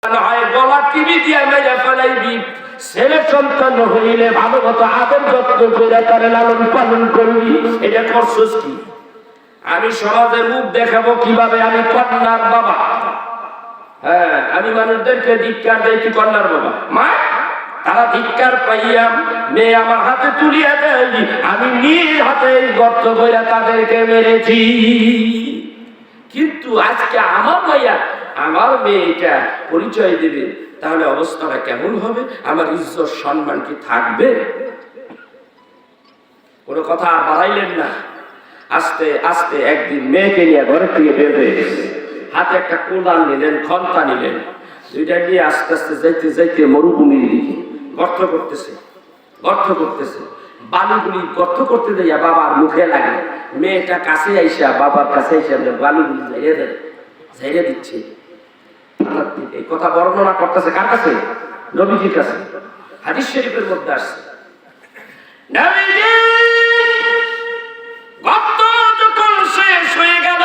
গলা টিভি দিয়ে মেরে ফেলাইবি। ছেলে সন্তান হইলে ভালো মতো আদর যত্ন করে তার লালন পালন করবি। এটা করছস কি? আমি সমাজের মুখ দেখাবো কিভাবে আমি কন্যার বাবা। হ্যাঁ, আমি মানুষদেরকে ধিক্কার দেই কি কন্যার বাবা। মা তারা ধিক্কার পাইয়া মেয়ে আমার হাতে তুলিয়া দেয়, আমি নিজ হাতে গর্ত করে তাদেরকে মেরেছি। কিন্তু আজকে আমার মাইয়া আমার মেয়েটা পরিচয় দেবে, তাহলে অবস্থাটা কেমন হবে? আমার ইজ্জত সম্মান কি থাকবে? কোনো কথা আর বাড়াইলেন না। আস্তে আস্তে একদিন মেয়েকে নিয়ে ঘরের থেকে বের হয়ে গেছে। হাতে একটা কোদাল নিলেন, খন্তা নিলেন, দুইটা নিয়ে আস্তে আস্তে যাইতে যাইতে মরুভূমির দিকে গর্ত করতেছে। বালুগুলি গর্ত করতে যাইয়া বাবার মুখে লাগে। মেয়েটা কাছে আইসা বাবার কাছে আইসা বালুগুলি ঝাইয়া দিচ্ছে। এই কথা বর্ণনা করতেছে কার কাছে? নবীজির কাছে। হাদিস শরীফের মধ্যে আসছে, নবীজি গর্ত যখন শেষ হয়ে গেল,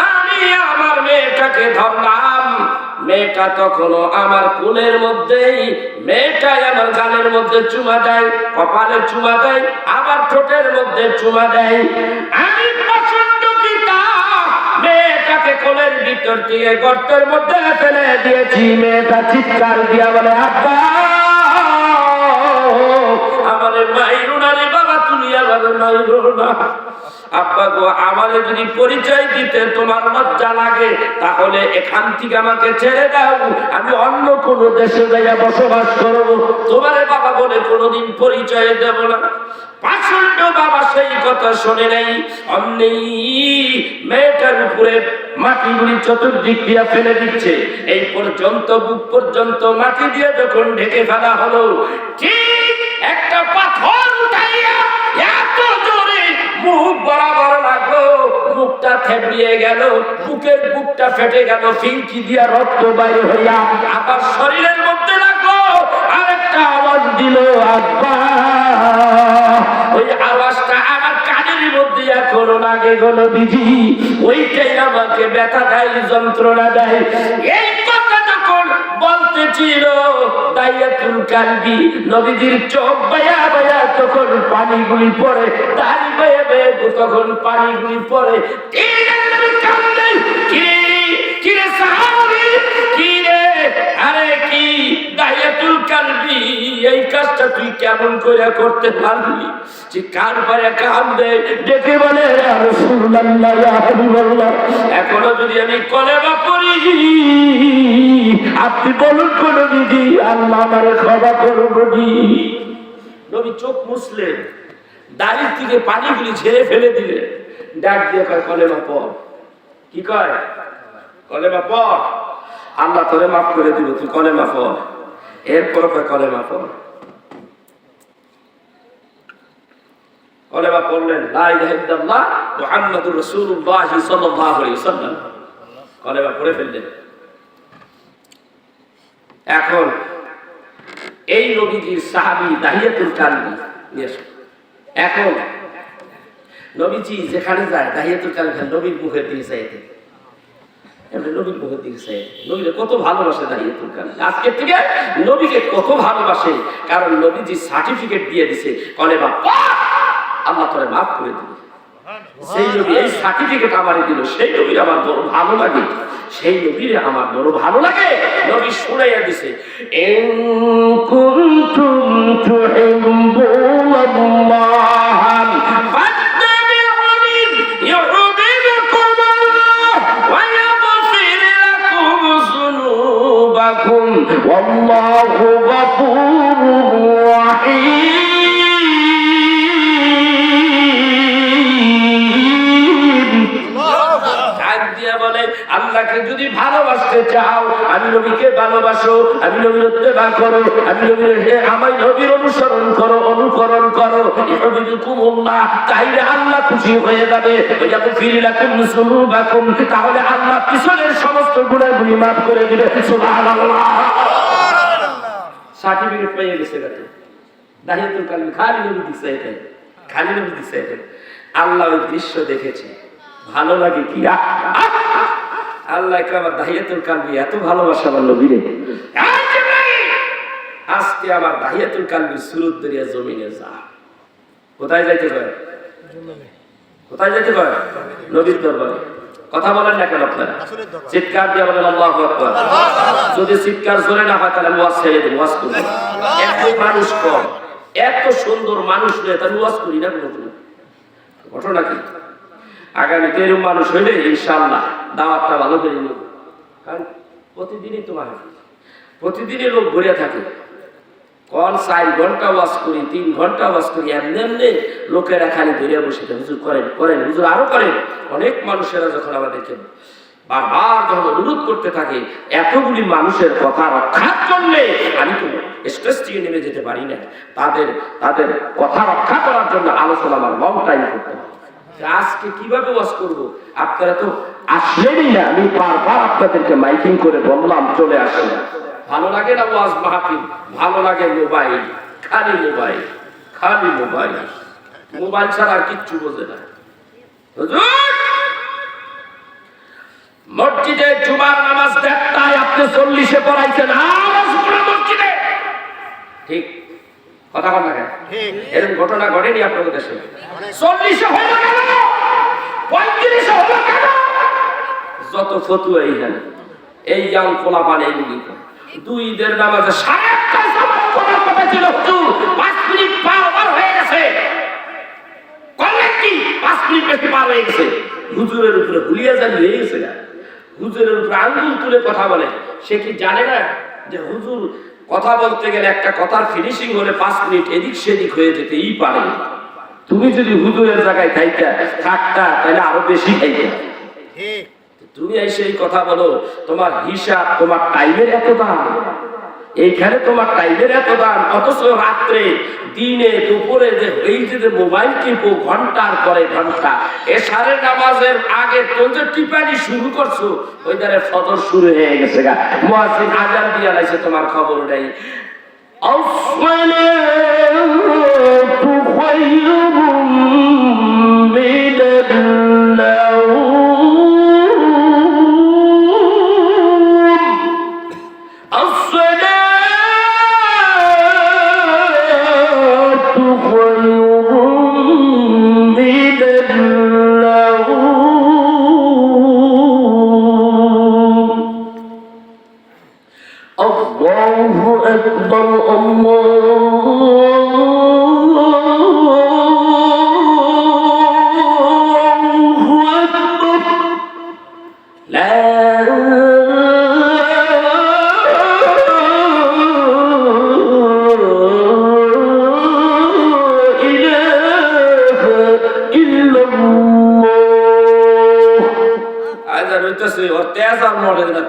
আমি আমার মেয়েটাকে ধরলাম। মেয়েটা তখনও আমার কোলের মধ্যেই। মেয়েটাই আমার গালের মধ্যে চুমা দেয়, কপালে চুমা দেয়, আবার ঠোঁটের মধ্যে চুমা দেয়। আমি প্রচন্ড পিতা মেয়েটাকে কোলের ভিতর দিয়ে গর্তের মধ্যে ফেলে দিয়েছি। মেয়েটা চিৎকার দিয়া বলে, আব্বা আমার মাইরু না রে বাবা, তুমি আমার মাইরু না। আব্বা গো, আমারে যদি পরিচয় দিতে তোমার লজ্জা লাগে, তাহলে এখান থেকে আমাকে ছেড়ে দাও, আমি অন্য কোনো দেশে যাইয়া বসবাস করব। তোমারে বাবা বলে কোনোদিন পরিচয় দেব না। পাষণ্ড বাবা সেই কথা শোনে নাই। অমনি মেয়েটার উপরে মাটিগুলি চতুর্দিক দিয়ে ফেলে দিচ্ছে। এই পর্যন্ত বুক পর্যন্ত মাটি দিয়ে যখন ঢেকে ফেলা হলো, ঠিক একটা পাথর উঠাইয়া এত জোরে মুখ বরাবর লাগলো, মুখটা থেবড়িয়ে গেল, বুকটা ফেটে গেল, ফিনকি দিয়া রক্ত বাইরে হইয়া আবার শরীরের মধ্যে লাগলো। আরেকটা আওয়াজ দিল, আব্বা। ওই আওয়াজটা আমার কানের মধ্যে এখনো লাগে গো নবীজি। ওইটাই আমাকে ব্যথা দেয়, যন্ত্রণা দেয়। এই কথা যখন বলতেছিল দাইয়াতুল কালবি, নবীজির চোখ বায়া বায়া তখন পানিগুলি পড়ে, দাড়ি বেয়ে বেয়ে তখন পানিগুলি পড়ে। কিরে সাহাবী, কিরে, আরে কি দাইয়াতুল কালবি, এই কাজটা তুই কেমন করে করতে পারলি? কার পরে কাঁদে, ডেকে বলে, রাসূলুল্লাহ ইয়া হাবিবাল্লাহ, এখনো যদি আমি কলেমা পড়ি, আপনি বলুন কোন বিধি, আল্লাহ আমারে ক্ষমা করবেন। নবী চোখ মুছলেন, দাড়ি থেকে পানিগুলি ঝেড়ে ফেলে দিলে, ডাক দিয়ে কয়, কলেমা পড়। কি কয়? কলেমা পড়, আল্লাহ তোরে মাফ করে দিব, তুই কলেমা পড়। এরপর কয়, কলেমা পড়। কলেমা পড়লেন, লা ইলাহা ইল্লাল্লাহ মুহাম্মাদুর রাসূলুল্লাহ সাল্লাল্লাহু আলাইহি ওয়াসাল্লাম। কলেমা পড়ে ফেললেন। এখন এই নবীজির সাহাবী দাহিয়াতুল কালবি নিয়ে আসো। এখন নবীজি যেখানে যায়, দাহিয়াতুল কালবি নবীর মুখের দিকে চাইতে, নবীর মুখের দিকে চাইতে। নবীকে কত ভালোবাসে দাহিয়াতুল কালবি, আজকে থেকে নবীকে কত ভালোবাসে, কারণ নবীজি সার্টিফিকেট দিয়ে দিছে, কলেমা আল্লাহ তোরে মাফ করে দিবে। সেই নবী এই সার্টিফিকেট আমারে দিল, সেই নবীর আমার বড় ভালো লাগে, সেই নবীর আমার বড় ভালো লাগে। নবী শুনাইয়া দিছে, ইন কুনতুম তুহিব্বুনাল্লাহ ফাত্তাবিউনি ইউহিব্বুকুমুল্লাহ ওয়া ইয়াগফির লাকুম যুনুবাকুম ওয়াল্লাহু গফুরুর রাহিম। আল্লাহকে যদি ভালোবাসতে চাও, আমি নবীকে ভালোবাসো, আমি নবীর ইত্তেবা করো, আমি নবীর অনুসরণ করো, অনুকরণ করো, ইউহিব্বুকুমুল্লাহ, তাইলে আল্লাহ খুশি হয়ে যাবে। ওয়ায়াগফির লাকুম যুনুবাকুম, তাহলে আল্লাহ পিছনের সমস্ত গুনাহগুলি মাফ করে দিবে। সুবহানাল্লাহ। সার্টিফিকেট পেয়ে গেছে গেছে দাহিয়াতুল কালবি, খালি নবী দিছে, এটাই খালি নবী দিছে। এটাই আল্লাহ ওই দৃশ্য দেখেছে, ভালো লাগে কি? আল্লাহকে আমার দাহিয়াতুল কালবি এত ভালোবাসা আমার নবীরে, আজকে আমার দাহিয়াতুল কালবি সুরত দরিয়া জমিনে যা। কোথায় যাইতে পারে? কোথায় যেতে পারে? নবীর দরবারে। কথা বলেন না কেন আপনারা? চিৎকার দিয়ে বলেন আল্লাহু আকবার। যদি চিৎকার জোরে না হয় তাহলে ওয়াজ ছেড়ে দিন, ওয়াজ করব। এত মানুষ কম, এত সুন্দর মানুষ নয়, তার ওয়াজ করি না কোনো ঘটনা কি? আগামীতে এরকম মানুষ হইলে ইনশাআল্লাহ দাওয়াতটা ভালো করে নিব। কারণ প্রতিদিনই তোমার প্রতিদিনই লোক ভরে থাকে। কোন 4 ঘন্টা ওয়াজ করি, 3 ঘন্টা ওয়াজ করি, এমনি এমনি লোকেরা খালি ধরে বসে থাকে, হুজুর করেন করেন, হুজুর আরো করেন। অনেক মানুষেরা যখন আমাদেরকে বারবার যখন অনুরোধ করতে থাকে, এতগুলি মানুষের কথা রক্ষার জন্য আমি তো স্টেজ থেকে নেমে যেতে পারি না। তাদের তাদের কথা রক্ষা করার জন্য আলোচনা আমার লং টাইম করতে হবে। আজকে কিভাবে ওয়াজ করব? আপনারা তো আসলেনই না। আমি বারবার আপনাদেরকে মাইকিং করে বললাম চলে আসেন। ভালো লাগে না ওয়াজ মাহফিল? ভালো লাগে মোবাইল, খালি মোবাইল, খালি মোবাইল, মোবাইল ছাড়া আর কিচ্ছু বোঝে না। মসজিদে জুমার নামাজ 1:30 আপনি 40-এ পড়াইছেন, মসজিদে ঠিক কথা বল না কেন? এরকম ঘটনা ঘটেনি আপনাদের দেশে? 40-এ হলো কেন? 35-এ হলো কেন? যত ফতুয়া এইখানে এই ইয়াং পোলা পানে এইগুলি 2 ঈদের নামাজে 1:30টায় সালাত করার কথা ছিল, হুজুর 5 মিনিট পার হয়ে গেছে। করলেন কি? 5 মিনিট বেশি পার হয়ে গেছে। হুজুরের উপরে হুলিয়া জানি হয়ে গেছে না, হুজুরের উপরে আঙ্গুল তুলে কথা বলে। সে কি জানে না যে হুজুর কথা বলতে গেলে একটা কথার ফিনিশিং হলে 5 মিনিট এদিক সেদিক হয়ে যেতেই পারে। তুমি যদি হুজুরের জায়গায় থাকতা তাহলে আরো বেশি খাইতে। তুমি এসে এই কথা বলো, তোমার হিসাব, তোমার টাইমের এত দাম, এইখানে তোমার টাইমের এত দাম, অথচ রাত্রে দিনে দুপুরে যে এই যে মোবাইল টিপো ঘন্টার পরে ঘন্টা, এশারের নামাজের আগে কোন যে টিপানি শুরু করছো ওই দ্বারে ফজর শুরু হয়ে গেছে গা, মুয়াজ্জিন আযান দিয়া লাইছে, তোমার খবর নাই। আসসালাতু খায়রুম মিনান নাওম।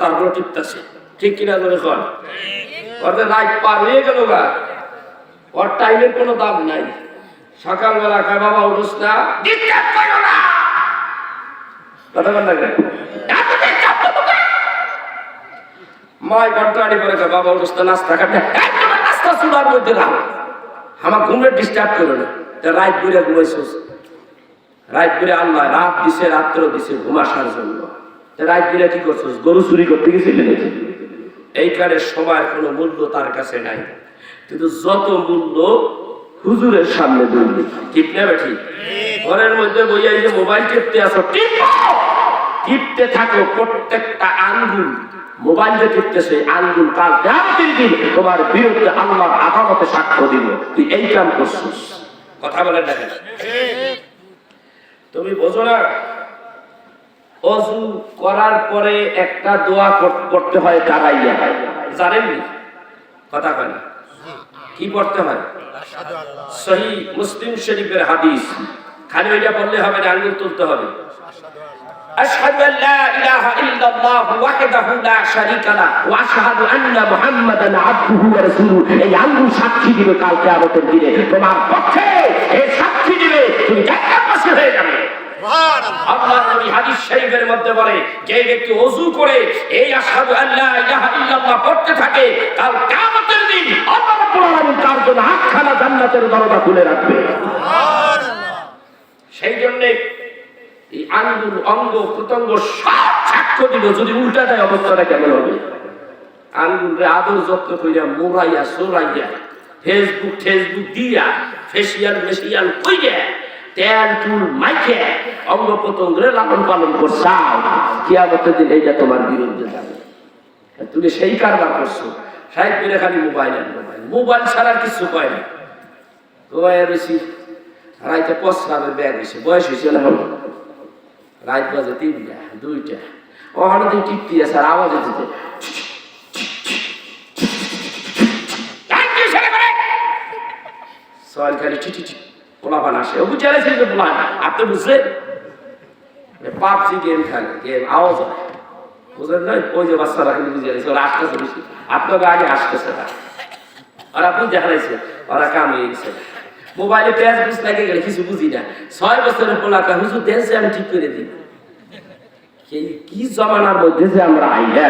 তারপর টিপতেছে, ঠিক কিনা ধরে কর। ওদের রাত পার হয়ে গেল গা, ওর টাইমের কোনো দাম নাই। সকালবেলা খায় বাবা উঠোস না, কথা বল না, মায় ঘন্টা আনি পরে বাবা উঠোস না, নাস্তা খাবে, নাস্তা চুলার মধ্যে রাখ, আমার ঘুমের ডিস্টার্ব করো না। রাত ঘুরে ঘুমাইছিস, রাত ঘুরে আল্লাহ রাত দিছে, রাত্র দিছে ঘুমাসার জন্য। রাত ঘুরে কি করছিস? গরু চুরি করতে গেছিলি নাকি? এইখানে সময়ের কোনো মূল্য তার কাছে নাই, কিন্তু যত মূল্য হুজুরের সামনে বললি, ঠিক না বেঠি? ঘরের মধ্যে বইয়া যে মোবাইল টিপতে আসো, টিপতে থাকো, প্রত্যেকটা আঙ্গুল মোবাইল যে টিপতেছে আঙ্গুল কাল কিয়ামতের দিন তোমার বিরুদ্ধে আল্লাহর আদালতে সাক্ষ্য দিব, তুই এই কাম করছিস। কথা বলেন না কেন? তুমি বোঝো না, ওযু করার পরে একটা দোয়া করতে হয় দাঁড়াইয়া, জানেননি? কথা বলেন, কি পড়তে হয়? সহিহ মুসলিম শরীফের হাদিস। খালি ওইটা বললে হবে না, আঙ্গুল তুলতে হবে। আশহাদু আল্লা ইলাহা ইল্লাল্লাহ ওয়াহদাহু লা শারীকা লাহু ওয়া আশহাদু আন্না মুহাম্মাদান আবদুহু ওয়া রাসূলুহু। এই আঙ্গুল সাক্ষী দিবে কাল কিয়ামতের দিনে তোমার পক্ষে, এই সাক্ষী দিবে তুমি জান্নাতবাসী হয়ে যাবে। আল্লাহর নবী হাদিস শরীফের মধ্যে বলে, যে ব্যক্তি ওযু করে এই আশহাদু আল্লা ইলাহা ইল্লাল্লাহ পড়তে থাকে, কাল কিয়ামতের দিন আল্লাহ রাব্বুল আলামিন তার জন্য আটখানা জান্নাতের দরজা খুলে রাখবে। সুবহানাল্লাহ। সেই জন্য এই আঙ্গুল অঙ্গ প্রত্যঙ্গ সব সাক্ষ্য দিল, যদি উল্টা দেয় অবস্থাটা কেমন হবে। আঙ্গুলরে আদর যত্ন কইরা মোড়াইয়া সোরাইয়া ফেসবুক দিয়া ফেসিয়াল মেশিয়াল কইরা তেল চুল মাইখে অঙ্গ প্রত্যঙ্গরে লালন পালন করছাও, কিয়ামতের দিন এইটা তোমার বিরুদ্ধে যাবে। তুমি সেই কারবার করছো, সাহেব বেড়ে খালি মোবাইল আর মোবাইল ছাড়া কিছু কয় না। তোমায় বেশি রাইতে পশ্রাবের ব্যাগ হয়েছে, বয়স হয়েছে না, রাত বাজে 3টা 2টা, ওখানে দিন টিপতি আছে আর আওয়াজ হচ্ছে সরকারি চিঠি পোলাপান আসে, ও বুঝে আসে যে পোলা আপনি বুঝলেন পাবজি গেম খেলে, গেম আওয়াজ হয়, বুঝলেন না? ওই যে বাচ্চারা কিন্তু বুঝে আসছে ওরা আসতেছে বেশি, আপনাকে আগে আসতেছে না, আর আপনি দেখাইছে ওরা কাম হয়ে গেছে। মোবাইলে পেঁয়াজ বুঝ লাগে গেলে কিছু বুঝি না, 6 বছরের পোলাকা হুজুর দেশে আমি ঠিক করে দিই। কি জমানার মধ্যে যে আমরা আইডা,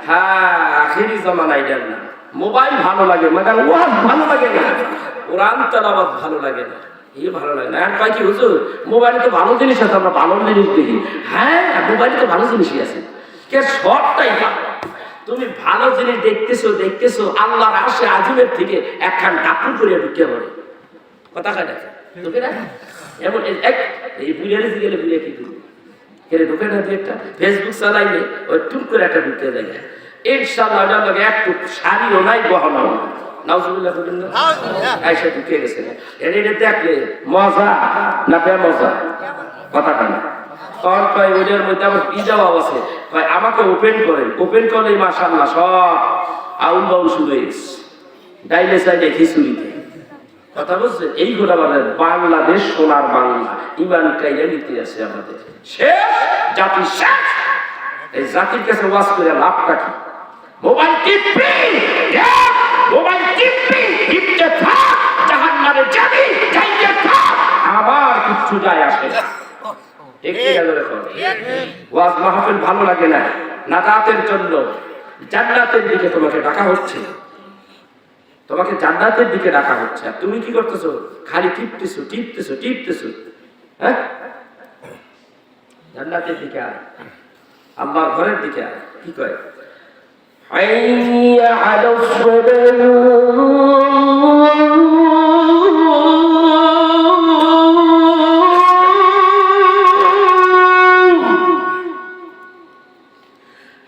হ্যাঁ আখেরি জমানা আইডা না। মোবাইল ভালো লাগে মাগার ওয়াজ ভালো লাগে না, কোরআন তেলাওয়াত ভালো লাগে না, এই ভালো লাগে না। আর কয় কি হুজুর মোবাইলে তো ভালো জিনিস আছে, আমরা ভালো জিনিস দেখি। হ্যাঁ মোবাইলে তো ভালো জিনিসই আছে, কে সবটাই ভালো। তুমি ভালো জিনিস দেখতেছো আল্লাহর আরশে আজিমের থেকে একখান ডাকুর করে ঢুকে পড়ে, কথা কাটা ঢুকে না এমন এই বুড়িয়ারে গেলে বুড়িয়া কি করবে, এর ঢুকে না দিয়ে একটা ফেসবুক চালাইলে ওই টুক করে একটা ঢুকতে যায়। ইনশাআল্লাহ ওটার লগে একটু শাড়িও নাই, গহনাও নাই, নাউজুবিল্লাহ বলেন না, আয়সা ঢুকে গেছে। এটা দেখলে মজা না বেমজা, কথা কাটা। তখন কয় ওইটার মধ্যে আমার জবাব আছে, কয় আমাকে ওপেন করলে মাশাআল্লাহ সব আউল বাউল শুরু হয়ে গেছে, ডাইলে সাইডে খিচুড়িতে, কথা বলছেন। এই ঘোড়া বলেন বাংলাদেশ সোনার বাংলা, ইমান কাইয়া নীতি আছে আমাদের, শেষ জাতি শেষ। এই জাতির কাছে ওয়াজ করে লাভটা কি? মোবাইল টিপি মোবাইল টিপতে থাক, জাহান্নামে যাবি, যাইতে থাক, আবার কিচ্ছু যায় আসে না। ওয়াজ মাহফিল ভালো লাগে না, নাজাতের জন্য জান্নাতের দিকে তোমাকে ডাকা হচ্ছে, তোমাকে জান্নাতের দিকে ডাকা হচ্ছে, আর তুমি কি করতেছো? খালি টিপতেছো। হ্যাঁ, জান্নাতের দিকে আয়, আল্লাহর ঘরের দিকে আয়। কি কয়? হাইয়া আলাস সালাহ,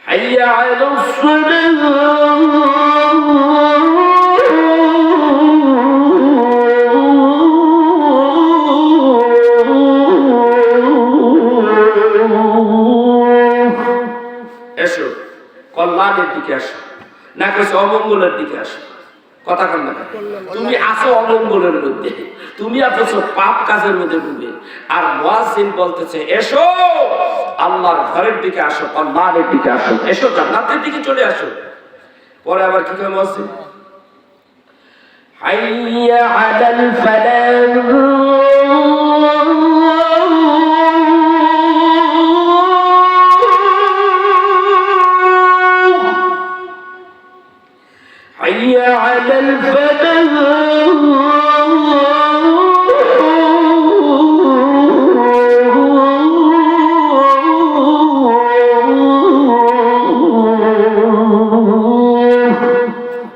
হাইয়া আলাস সালাহ, কল্যাণের দিকে আসো, না কেছে অমঙ্গলের দিকে আসো, কথা কন না। তুমি আসো অমঙ্গলের মধ্যে, তুমি আসছো পাপ কাজের মধ্যে ডুবে, আর মুয়াজ্জিন বলতেছে এসো আল্লাহর ঘরের দিকে আসো, কল্যাণের দিকে আসো, এসো জান্নাতের দিকে চলে আসো। পরে আবার কি কয় মুয়াজ্জিন? হাইয়া আলাল ফালাহ, حي على الفلاح،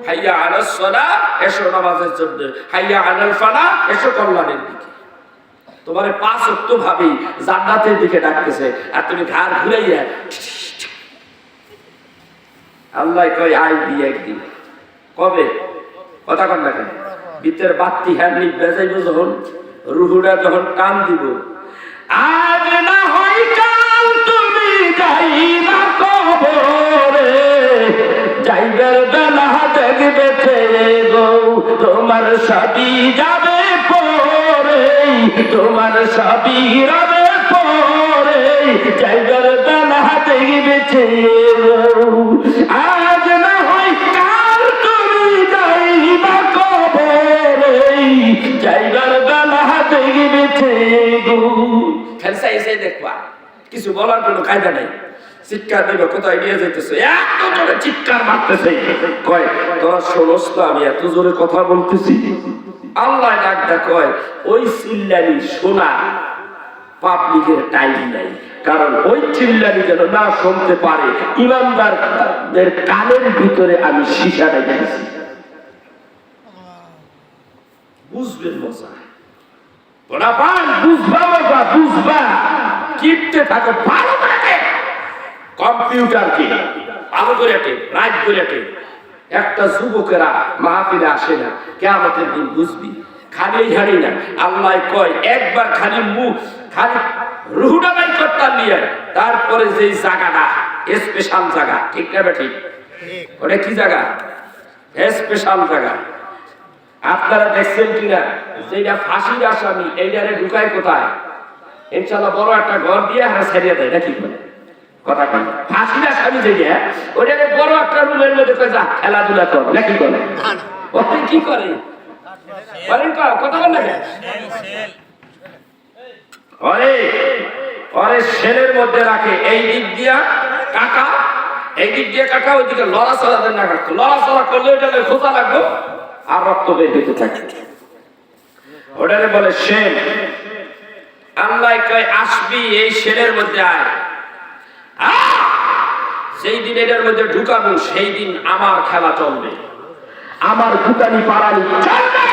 حي على الصلاة এসো নামাজের জন্য, হাইয়া আলাল ফালাহ এসো কল্যাণের দিকে। তোমার 5 ওয়াক্ত ভাবে জান্নাতের দিকে ডাকতেছে, আর তুমি ঘাড় ঘুরাইয়া আল্লাহ কয় আই দি একদিন, কবে? কথা কন না কেন? ভিতর বাতি হ্যান্ডি বেজাইব যখন, রুহুটা যখন টান দিব, আজ না হয় কাল তুমি যাইবা কবরে, যাইবার বেলা দেখবে ছেড়ে গো, তোমার সবই যাবে পরে, তোমার সবই যাবে পরে, যাইবার বেলা দেখবে ছেড়ে গো, আজ না হয় কাল তুমি যাইবা কবরে, যাইবার বেলা দেখবে ছেড়ে গো। খেলসা এসে দেখবা, কিছু বলার কোনো কায়দা নাই, চিৎকার দেবে, কোথায় নিয়ে যাইতেছে, এত জোরে চিৎকার মারতেছে, কয় তোরা শোনস না আমি এত জোরে কথা বলতেছি? আল্লাহ ডাকটা কয় ওই চিল্লানি শোনা পাবলিকের টাইম নাই, কারণ ওই চিল্লানি যেন না শুনতে পারে। ইমানদারদের কানের ভিতরে আমি সীসা রেখেছি। বুঝবেন মজা, বুঝবা মজা, বুঝবা। কিপতে থাকো ভালো করে, কম্পিউটার কি ভালো করে রাইট করে। একটা যুবকেরা মাহফিলে আসে না, কিয়ামতের দিন বুঝবি। খালি ঝাড়ি না, আল্লাহ কয় একবার খালি মুখ খালি রুহুটা বাই করতাম নিয়ে, তারপরে যে জায়গাটা স্পেশাল জায়গা, ঠিক না ঠিক? ওটা কি জায়গা? স্পেশাল জায়গা। আপনারা দেখছেন কিনা, যেটা ফাঁসির আসামি এইটারে ঢুকায় কোথায়? ইনশাআল্লাহ বড় একটা ঘর দিয়ে হারা ছাড়িয়ে দেয়, নাকি বলে কথা কন? ফাঁসির আসামি যেটা ওইটারে বড় একটা রুমের মধ্যে যা খেলাধুলা কর, নাকি বলে? ওই কি করে বলেন, কথা বল না কেন? ওরে সেলের মধ্যে রাখে, এই দিক দিয়া কাটা, এই দিক দিয়ে কাটা, ওইদিকে লড়াচড়া দেন না, কাটতো লড়াচড়া করলে ওইটা খোঁজা লাগবে আর রক্ত বের হইতে থাকে। ওটারে বলে সেল। আল্লাহ কয় আসবি এই সেলের মধ্যে আয়, সেই দিন এটার মধ্যে ঢুকাবো, সেই দিন আমার খেলা চলবে, আমার ভুতানি পারানি চলবে।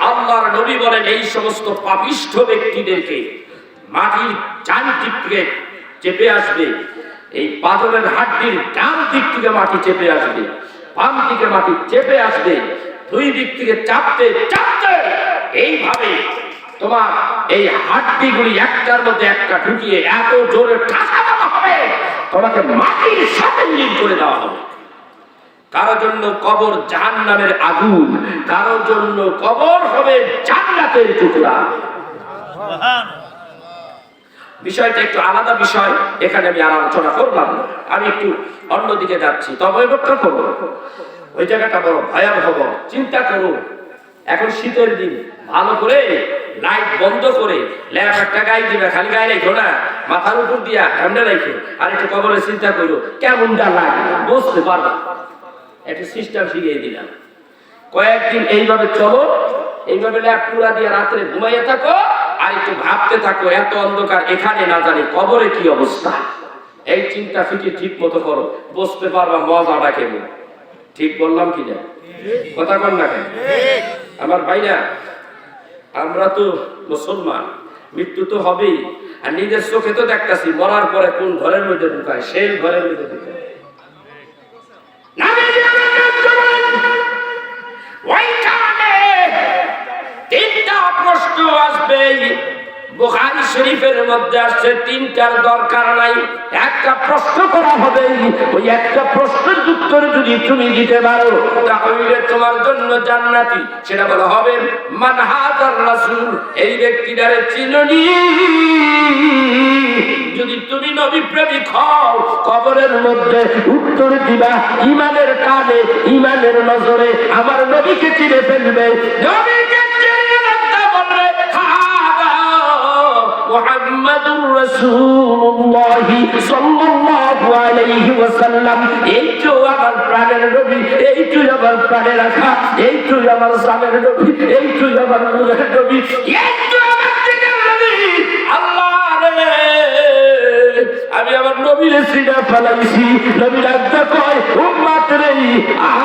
আল্লাহর নবী বলেন এই সমস্ত পাপিষ্ঠ ব্যক্তিদেরকে মাটির চান দিক থেকে চেপে আসবে, এই পাথরের হাড্ডির ডান দিক থেকে মাটি চেপে আসবে, বাম দিকে মাটি চেপে আসবে, দুই দিক থেকে চাপতে চাপতে এইভাবে তোমার এই হাড্ডিগুলি একটার মধ্যে একটা ঢুকিয়ে এত জোরে ঠাসা দেওয়া হবে, তোমাকে মাটির সাথে মিল করে দেওয়া হবে। কারোর জন্য কবর জাহান্নামের আগুন, কারোর জন্য কবর হবে জান্নাতের টুকরা। বিষয়টা একটু আলাদা বিষয়, এখানে আমি আর আলোচনা করলাম না, আমি একটু অন্যদিকে যাচ্ছি। তবে ব্যাখ্যা করবো, ওই জায়গাটা বড় ভয়াবহ। চিন্তা করুন, এখন শীতের দিন ভালো করে লাইট বন্ধ করে ল্যাপ একটা গায়ে দিবে, খালি গায়ে রেখো না, মাথার উপর দিয়া এমনি রেখো, আর একটু কবরে চিন্তা করো কেমনটা লাগে, বুঝতে পারবো। একটা সিস্টেম শিখিয়ে দিলাম, কয়েকদিন এইভাবে চলো, এইভাবে ল্যাপ পুরা দিয়ে রাত্রে ঘুমাইয়ে থাকো, আর একটু ভাবতে থাকো এত অন্ধকার, এখানে না জানি কবরে কি অবস্থা। এই চিন্তা ফিকির ঠিক মতো করো, বুঝতে পারবা মজাটা কেমন। ঠিক বললাম কি না? কথা কন না কেন আমার ভাইরা? আমরা তো মুসলমান, মৃত্যু তো হবেই, আর নিজের চোখে তো দেখতেছি মরার পরে কোন ঘরের মধ্যে ঢুকায়, সেই ঘরের মধ্যে ঢুকায়। তিনটা প্রশ্ন আসবে, বুখারী শরীফের মধ্যে আসছে, তিনটার দরকার নাই, একটা প্রশ্ন করা হবে। ওই একটা প্রশ্নের উত্তর যদি তুমি দিতে পারো তাহলে তোমার জন্য জান্নাতি। সেটা বলা হবে মান হাযার রাসূল, এই ব্যক্তিটারে চিননি। যদি তুমি নবী প্রেমিক হও, কবরের মধ্যে উত্তর দিবা ঈমানের কানে, ঈমানের নজরে আমার নবীকে চিনে ফেলবে। নবীকে চিনে রাখতে বলবে মুহাম্মাদুর রাসূলুল্লাহ সাল্লাল্লাহু আলাইহি ওয়াসাল্লাম, এই তো আমার প্রাণের নবী, এই তো আমার প্রাণের রাখা, এই তো আমার জানের নবী, এই তো আমার নূরের নবী, এই তো আমার দিনের নবী। আল্লাহ রে, আমি আমার নবীর সিনা ফেলাইছি। নবীর আজ্ঞা কয় উম্মত রে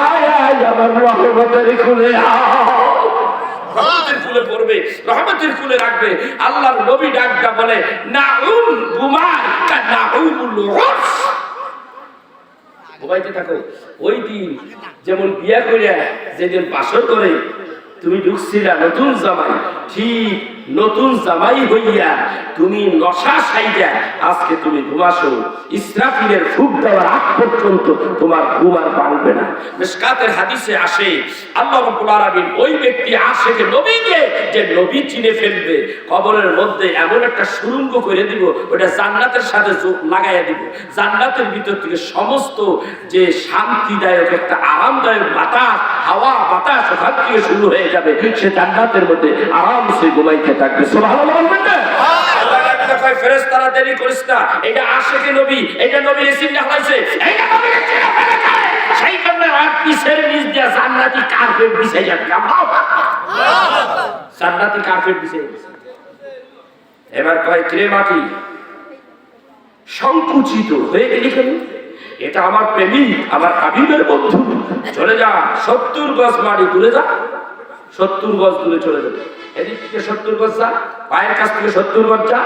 আয় আয় আমার রহমতের খুলে রহমতের ফুলে পড়বে, রহমতের ফুলে রাখবে। আল্লাহর নবী ডাকটা বলে নাউম গুমার কা নাউমুল উরস, ঘুমাইতে থাকো। ওই দিন যেমন বিয়া করে যেদিন বাসর করে তুমি ঢুকছিলা নতুন জামাই, ঠিক নতুন জামাই হইয়া তুমি নশা সাইডা আজকে তুমি ঘুমাসো, ইসরাফিলের ফুক দেওয়ার আগ পর্যন্ত তোমার ঘুম আর পারবে না। মিশকাতের হাদিসে আসে আল্লাহ রাব্বুল আলামিন ওই ব্যক্তি আশিকে নবীকে যে নবী চিনে ফেলবে, কবরের মধ্যে এমন একটা সুড়ঙ্গ করে দিব, ওটা জান্নাতের সাথে লাগাইয়া দিব। জান্নাতের ভিতর থেকে সমস্ত যে শান্তিদায়ক একটা আরামদায়ক বাতাস, হাওয়া বাতাস ওখান থেকে শুরু হয়ে যাবে, সে জান্নাতের মধ্যে আরামসে ঘুমাইতে থাকবে। সুবহানাল্লাহ বলবেন না? আল্লাহ রাব্বুল কয় ফেরেশতারা দেরি করিস না, এটা আশিকে নবী, এটা নবীর চিন্তা হইছে, এটা নবীর চিন্তা ফেলে যায়, সেই জন্য আর পিছের নিচ দিয়ে জান্নাতি কার্পেট বিছাই যাবে। জান্নাতি কার্পেট বিছাই গেছে। এবার কয় ক্লে মাটি সংকুচিত হয়ে গেলি কেন? এটা আমার প্রেমিক, আমার হাবিবের বন্ধু, চলে যা 70 গজ মাটি দূরে যা, 70 গজ দূরে চলে যাবে। এদিক থেকে 70 গজ যা, পায়ের কাছ থেকে 70 গজ যা,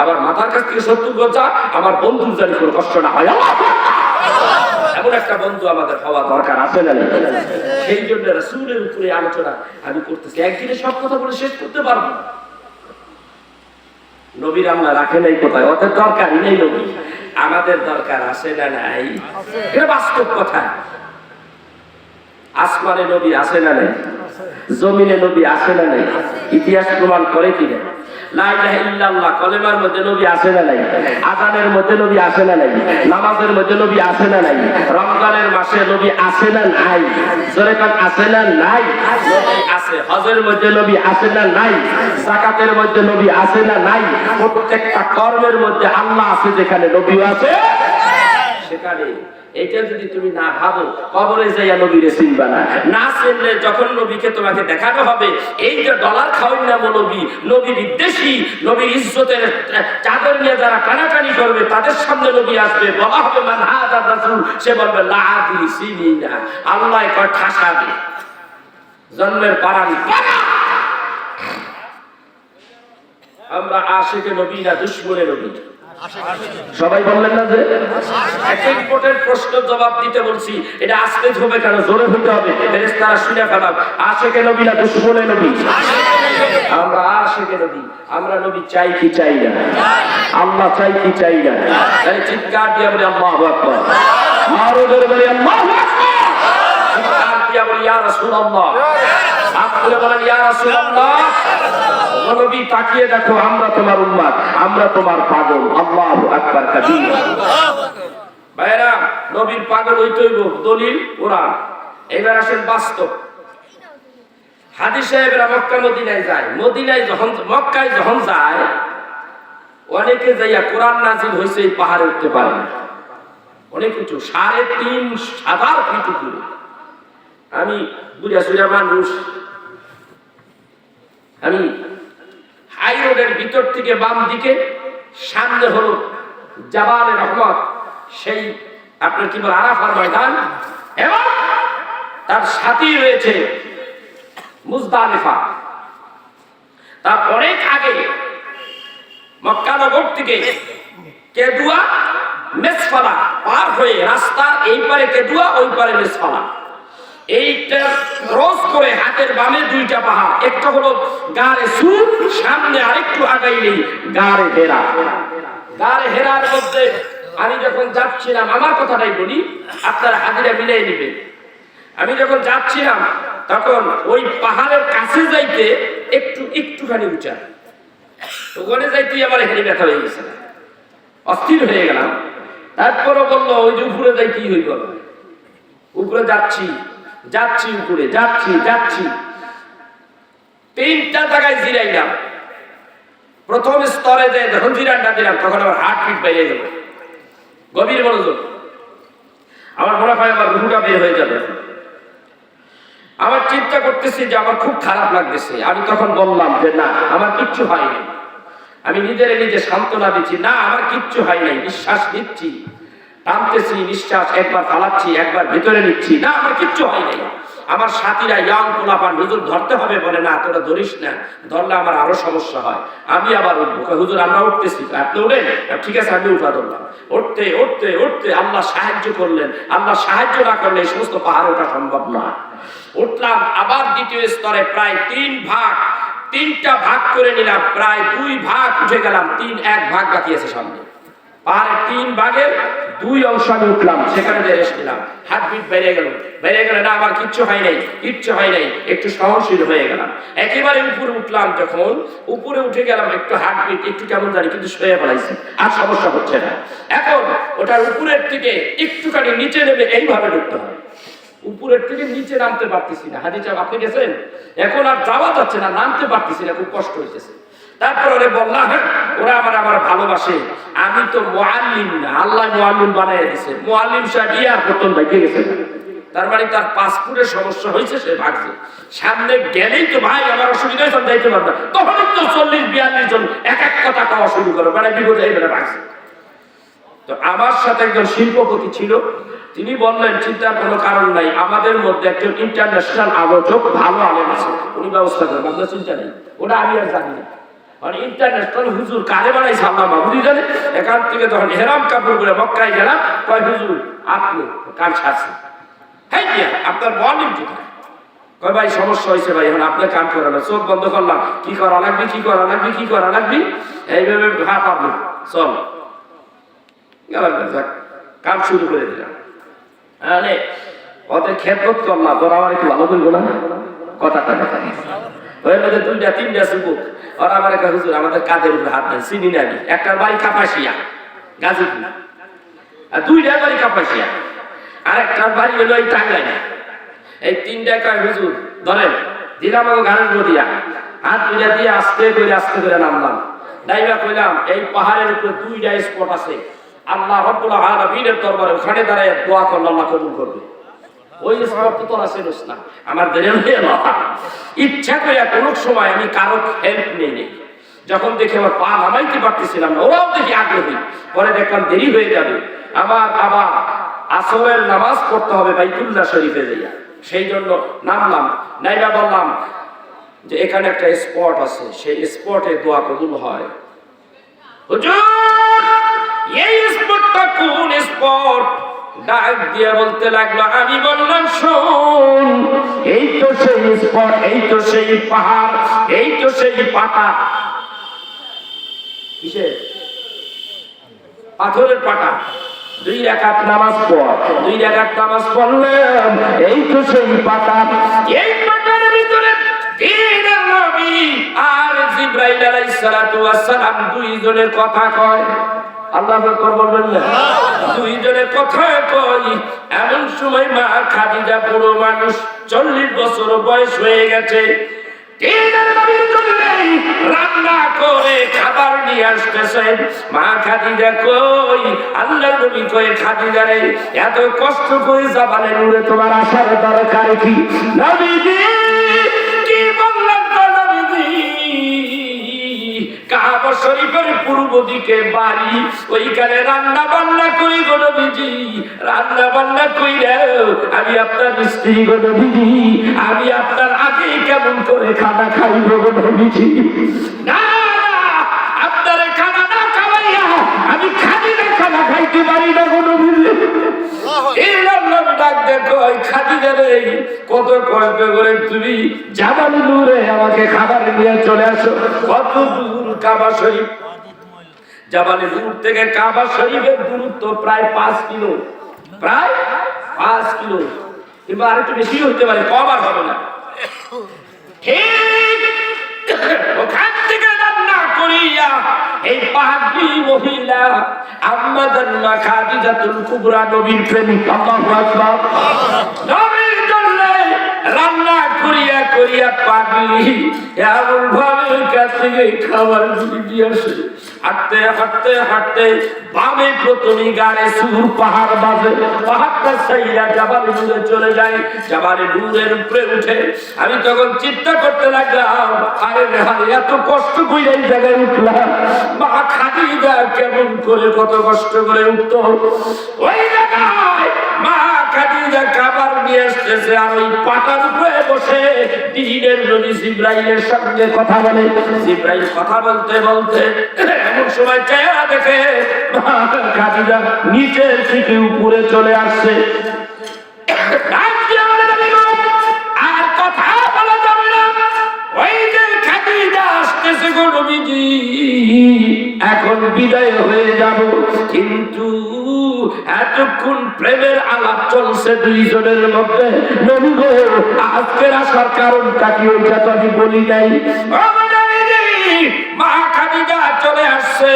আবার মাথার কাছ থেকে 70 গজ যা, আমার বন্ধুর জানি কোনো কষ্ট না হয়। এমন একটা বন্ধু আমাদের হওয়া দরকার, আছে না? সেই জন্য রাসূলের উপরে আলোচনা আমি করতেছি। একদিনে সব কথা বলে শেষ করতে পারবো? নবীর আল্লাহ রাখে নাই কোথায়? ওদের দরকারই নেই নবী, আমাদের দরকার আছে না নাই? এটা বাস্তব কথা। আসমানে নবী আছে না নাই? জমিনে নবী আছে না নাই? ইতিহাস প্রমাণ করে কিনা? লা ইলাহা ইল্লাল্লাহ কলেমার মধ্যে নবী আছে না নাই? আযানের মধ্যে নবী আছে না নাই? নামাজের মধ্যে নবী আছে না নাই? রমজানের মাসে নবী আছে না নাই? জোরে কোন আছে না নাই? নবী আছে। হজের মধ্যে নবী আছে না নাই? যাকাতের মধ্যে নবী আছে না নাই? প্রত্যেকটা কর্মের মধ্যে আল্লাহ আছে, যেখানে নবীও আছে সেখানে। এটা যদি তুমি না ভাবো, কবরে যাইয়া নবীরে চিনবা না। না চিনলে যখন নবীকে তোমাকে দেখানো হবে, এই যে ডলার খাওয়াই না নবী, নবী বিদ্বেষী, নবীর ইজ্জতের চাদর নিয়ে যারা টানাটানি করবে, তাদের সামনে নবী আসবে, বলা হবে মান হাযা রাসূল, সে বলবে লা আদি চিনি না। আল্লাহ কয় ঠাসাবে, জন্মের পারানি। আমরা আশিকে নবী না দুশমনে নবী? সবাই বললেন না যে একটা ইম্পর্টেন্ট প্রশ্ন জবাব দিতে বলছি, এটা আস্তে হবে কেন, জোরে হতে হবে, ফেরেশতারা শুনে ফেলাম। আশিকে নবী না দুশমনে নবী? আমরা আশিকে নবী। আমরা নবী চাই কি চাই না? আল্লাহ চাই কি চাই না? তাহলে চিৎকার দিয়ে বলি আল্লাহু আকবার, আরো জোরে বলি আল্লাহু আকবার, চিৎকার দিয়ে বলি ইয়া রাসূলুল্লাহ, আপনি বলেন ইয়া রাসূলুল্লাহ। নবী তাকিয়ে দেখো, আমরা তোমার উম্মত, আমরা তোমার পাগল। আল্লাহু আকবার কাবীরা। ভাইরা, নবীর পাগল হইতে হইব, দলিল কোরআন। এবার আসেন বাস্তব। হাদী সাহেবরা মক্কা মদিনায় যায়, মদিনায় যখন মক্কায় যখন যায়, অনেকে যাইয়া কোরআন নাজিল হয়েছে এই পাহাড়ে উঠতে পারে না। অনেক কিছু 3,500 ফিট উপরে। আমি বুড়া সুড়া মানুষ, আমি হাই রোডের ভিতর থেকে বাম দিকে সামনে হলো জাবালে রহমত, সেই আপনার কি বলে আরাফার ময়দান, এবং তার সাথেই রয়েছে মুজদালিফা। তার অনেক আগে মক্কা নগর থেকে কেদুয়া মেসফালা পার হয়ে রাস্তার এই পারে কেদুয়া, ওই পারে মেসফালা, এইটা ক্রস করে হাতের বামে 2টা পাহাড়, একটা হলো গারে সুর, সামনে আরেকটু আগাইলেই গারে হেরা। গারে হেরার মধ্যে আমি যখন যাচ্ছিলাম, আমার কথাটাই বলি, আপনারা হাজিরা মিলাই নেবেন। আমি যখন যাচ্ছিলাম তখন ওই পাহাড়ের কাছে যাইতে একটুখানি উঁচা, ওখানে যাইতেই আমার হেঁটে ব্যথা হয়ে গেছে, অস্থির হয়ে গেলাম। তারপরও বললো ওই যে উপরে যাই কি হইব, উপরে যাচ্ছি যাচ্ছি উপরে যাচ্ছি যাচ্ছি, 3টা জায়গায় জিরাইলাম। প্রথম স্তরে যে যখন জিরানটা দিলাম, তখন আমার হার্টবিট বেড়ে গেল, গভীর মনোযোগ। আমার মনে হয় আমার রুহুটা বের হয়ে যাবে। আমার চিন্তা করতেছি যে আমার খুব খারাপ লাগতেছে। আমি তখন বললাম যে না, আমার কিচ্ছু হয়নি। আমি নিজে সান্ত্বনা দিচ্ছি, না আমার কিচ্ছু হয় নাই। নিঃশ্বাস নিচ্ছি, টানতেছি, নিঃশ্বাস একবার ফালাচ্ছি, একবার ভিতরে নিচ্ছি, না আমার কিচ্ছু হয় নাই। আমার সাথীরা ইয়াং পোলাপান, হুজুর ধরতে হবে, বলে না তোরা ধরিস না, ধরলে আমার আরো সমস্যা হয়। আমি আবার উঠবো, হুজুর আমরা উঠতেছি, আপনি উঠেন, ঠিক আছে আমি উঠা ধরলাম। উঠতে উঠতে উঠতে আল্লাহ সাহায্য করলেন। আল্লাহ সাহায্য না করলে এই সমস্ত পাহাড় ওঠা সম্ভব না। উঠলাম, আবার দ্বিতীয় স্তরে প্রায় 3টা ভাগ করে নিলাম, প্রায় 2 ভাগ উঠে গেলাম, 1 ভাগ বাকি আছে সামনে। পাহাড়ের 3 ভাগের 2 অংশ আমি উঠলাম, সেখানে যে রেস্ট নিলাম। হার্টবিট বেড়ে গেল, না আমার কিচ্ছু হয় নাই, একটু সহনশীল হয়ে গেলাম। একেবারে উপরে উঠলাম, যখন উপরে উঠে গেলাম, একটু হার্টবিট একটু কেমন জানি, কিন্তু শুয়ে পড়াইছে, আর সমস্যা হচ্ছে না। এখন ওটার উপরের থেকে একটুখানি নিচে নেমে এইভাবে ঢুকতে হয়। উপরের থেকে নিচে নামতে পারতেছি না। হাজি সাহেব আপনি গেছেন, এখন আর যাওয়া যাচ্ছে না, নামতে পারতেছি না, খুব কষ্ট হইতেছে। তারপর ওরে বললাম, ওরা আমার ভালোবাসে, আমি তো মুআল্লিম না, আল্লাহ মুআল্লিম বানাইয়া দিয়েছে। মুআল্লিম সাহেব ইয়ার পর্যন্ত গেছে, তার মানে তার পাসপোর্টের সমস্যা হয়েছে, সে ভাগছে। সামনে গেলেই তো ভাই আমার অসুবিধা হয়েছে, আমি যাইতে পারবো না, তখনই তো 40-42 জন এক এক কথা কওয়া শুরু করে, মানে বিপদে এইভাবে ভাগছে। তো আমার সাথে একজন শিল্পপতি ছিল, তিনি বললেন চিন্তার কোনো কারণ নাই, আমাদের মধ্যে একজন ইন্টারন্যাশনাল আলোচক ভালো আলেম আছে, উনি ব্যবস্থা করেন, আপনার চিন্তা নেই। ওটা আমি আর জানি না, মানে ইন্টারন্যাশনাল হুজুর কারে বানাইছে আল্লাহ মাহমুদি জানে। এখান থেকে যখন হেরাম কাপড় করে মক্কায় গেলাম, কয় হুজুর আপনি কার সাথে, হ্যাঁ আপনার বলেন কোথায়? কয় ভাই সমস্যা হয়েছে ভাই, এখন আপনার কাম করা না, চোখ বন্ধ করলাম, কি করা লাগবে কি করা লাগবে কি করা লাগবে, এইভাবে ভাব আপনি চল গেলাম, কাম শুরু করে দিলাম। আরে ওদের খেদমত করলাম, তোর আমার একটু ভালো করবো না কথাটা কথা ওই মধ্যে 2-3টা যুবক, ওরা আমার একটা হুজুর আমাদের কাঁধের উপরে হাত দেন, চিনি না আমি, একটার বাড়ি কাপাসিয়া গাজীপুর, আর 2টার বাড়ি কাপাসিয়া, আর একটার বাড়ি হলো এই টাঙ্গাইল। এই 3টা কয় হুজুর ধরেন, দিলাম আমাকে গানের দিয়া হাত 2টা দিয়ে আস্তে করে নামলাম, নাইবা কইলাম এই পাহাড়ের উপরে 2টা স্পট আছে, আল্লাহ রাব্বুল আলামিনের দরবারে ওখানে দাঁড়ায় দোয়া করলে আল্লাহ কবুল করবে। ওই স্পট তো তোরা চিনিস না, আমার দেরি হয়ে গেল, ইচ্ছা করে কোনো সময় আমি কারো হেল্প নেই। যখন দেখি আমার পা নামাইতে পারতেছিলাম না, ওরাও দেখি আগ্রহী, পরে দেখলাম দেরি হয়ে যাবে, আমার আবার আসরের নামাজ পড়তে হবে বাইতুল্লাহ শরীফে যাইয়া, সেই জন্য নামলাম, নাইবা বললাম যে এখানে একটা স্পট আছে, সেই স্পটে দোয়া কবুল হয়। হুজুর এই স্পটটা কোন স্পট? ডাক দিয়ে বলতে লাগলো, আমি বললাম শোন, এই তো সেই স্পট, এই তো সেই পাহাড়, এই তো সেই পাতা। কিসের পাথরের পাটা? 2 রাকাত নামাজ পড়, 2 রাকাত নামাজ পড়লাম, এই তো সেই পাতা, এই পাতার ভিতরে দ্বীনের নবী আর জিবরাইল আলাইহিস সালাতু ওয়াস সালাম 2 জনের কথা কয়। আল্লাহু আকবার বলবেন না? 2 জনের কথা কয়। এমন সময় মা খাদিজা বুড়ো মানুষ, 40 বছর বয়স হয়ে গেছে, দ্বীনের নবীর জন্য রান্না করে খাবার নিয়ে আসতেছে। মা খাদিজা কই, আল্লাহর নবী কই, খাদিজা রে এত কষ্ট করে জাবালে নূরে তোমার আসার দরকার কি? নবীজি কি বললেন তো নবীজি? কাবা শরীফের পূর্ব দিকে বাড়ি, ওইখানে রান্না বান্না করি গো নবীজি, রান্না বান্না কইরা আমি আপনার স্ত্রী গো নবীজি, আমি আপনার আগে কেমন করে খানা খাইব গো নবীজি? না আপনার খানা না খাওয়াইয়া আমি খাদিজা খানা খাইতে পারি না গো নবীজি। কত কষ্ট করে তুমি জাবালে নূরে আমাকে খাবার নিয়ে চলে আসো, কত দূর কাবা শরীফ, জাবালে নূর থেকে কাবা শরীফের দূরত্ব প্রায় 5 কিলো, প্রায় 5 কিলো, কিংবা আর একটু বেশি হতে পারে, কম আর হবে না। ঠিক ওখান থেকে রান্না করিয়া এই পাহাড়ি মহিলা আম্মা জান্নাহ খাদিজাতুল কুবরা নবীর প্রেমিক, আল্লাহু আকবার, নবীর জন্য রান্না করিয়া করিয়া পাগলি এমন ভাবে কাছে খাবার দিয়ে আসে। হাঁটতে হাঁটতে হাঁটতে বামে প্রথমে গাড়ে সুর পাহাড় বাজে, পাহাড়টা সাইরা জাবালে নূরে চলে যায়, জাবালে নূরের উপরে উঠে আমি তখন চিন্তা করতে লাগলাম, আরে হারে এত কষ্ট করে এই জায়গায় উঠলাম, মা খাদিজা কেমন করে কত কষ্ট করে উঠত ওই জায়গায়। মা খাদিজা খাবার নিয়ে আসতেছে, আর ওই পাতার উপরে বসে দ্বীনের নবী জিবরাইলের সঙ্গে কথা বলে। জিবরাইল কথা বলতে বলতে এমন সময় চেহারা দেখে মা খাদিজা নিচের থেকে উপরে চলে আসছে। আর কথা বলা যাবে না, ওই যে খাদিজা আসতেছে গো নবীজি, এখন বিদায় হয়ে যাব, কিন্তু এতক্ষণ প্রেমের আলাপ চলছে 2 জনের মধ্যে, নবী গো আজকের আসার কারণটা কি ওইটা তো আমি বলি নাই। মা খাদিজা চলে আসছে,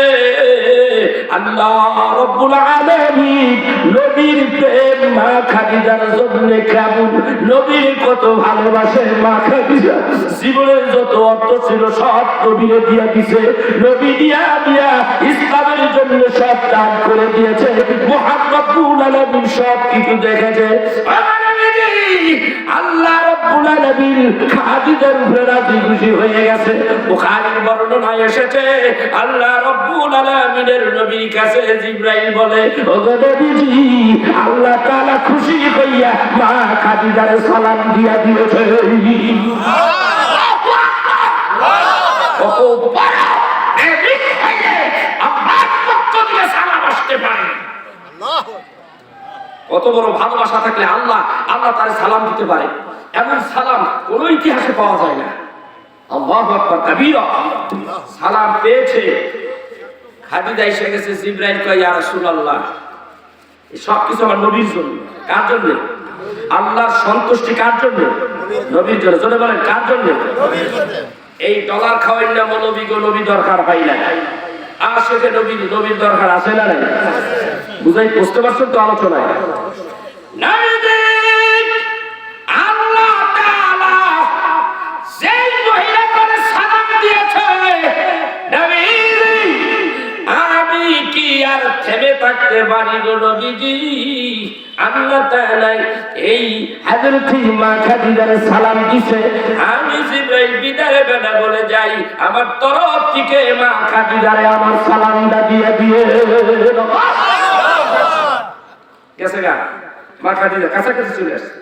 আল্লাহ রাব্বুল আলামিন নবীর প্রেম মা খাদিজার জন্য কেমন, নবীর কত ভালোবাসে মা খাদিজা, জীবনের যত অর্থ ছিল সব নবীরে দিয়া দিছে, নবী দিয়া দিয়া ইসলামের জন্য সব দান করে দিয়েছে, মুহাম্মদুর আলামিন সব কিছু দেখেছে। আল্লাহ রাব্বুল আলামিন খাদিজার উপরে রাজি খুশি হয়ে গেছে। বুখারীর বর্ণনায় এসেছে আল্লাহ রাব্বুল আলামিনের নবীর কাছে জিবরাইল বলে, ওগো নবীজি, আল্লাহ তাআলা খুশি হইয়া মা খাদিজার সালাম দিয়া দিয়েছে। কত বড় ভালোবাসা থাকলে আল্লাহ তার সালাম দিতে পারে, এমন সালাম কোন ইতিহাসে পাওয়া যায় না। আল্লাহু আকবার কাবীরা। সালাম পেয়েছে খাদিজা, এসে গেছে। জিবরাইল কয়, ইয়া রাসূলুল্লাহ, এই সব কিছু আমার নবীর জন্য। কার জন্য? আল্লাহর সন্তুষ্টি কার জন্য? নবীর জন্য। জোরে বলেন, কার জন্য? নবীর জন্য। এই ডলার খাওয়াইলে নবী গো, নবী দরকার হয় না। আশেকে নবীর দরকার আছে না নাই? বুঝতে পারছেন তো আলোচনায়? আল্লাহ তাআলা যেই মহিলা করে সালাম দিয়েছে, আমি কি আর থেমে থাকতে পারি গো নবীজি? আল্লাহ তাআলা এই হযরত মা খাদিজার সালাম দিছে। আমি জিবরাইল বিদায় বেলা বলে যাই, আমার তরফ থেকে মা খাদিজারে আমার সালামটা দিয়ে গেছে গা। মা খাদিজা কাছাকাছি চলে আসছে।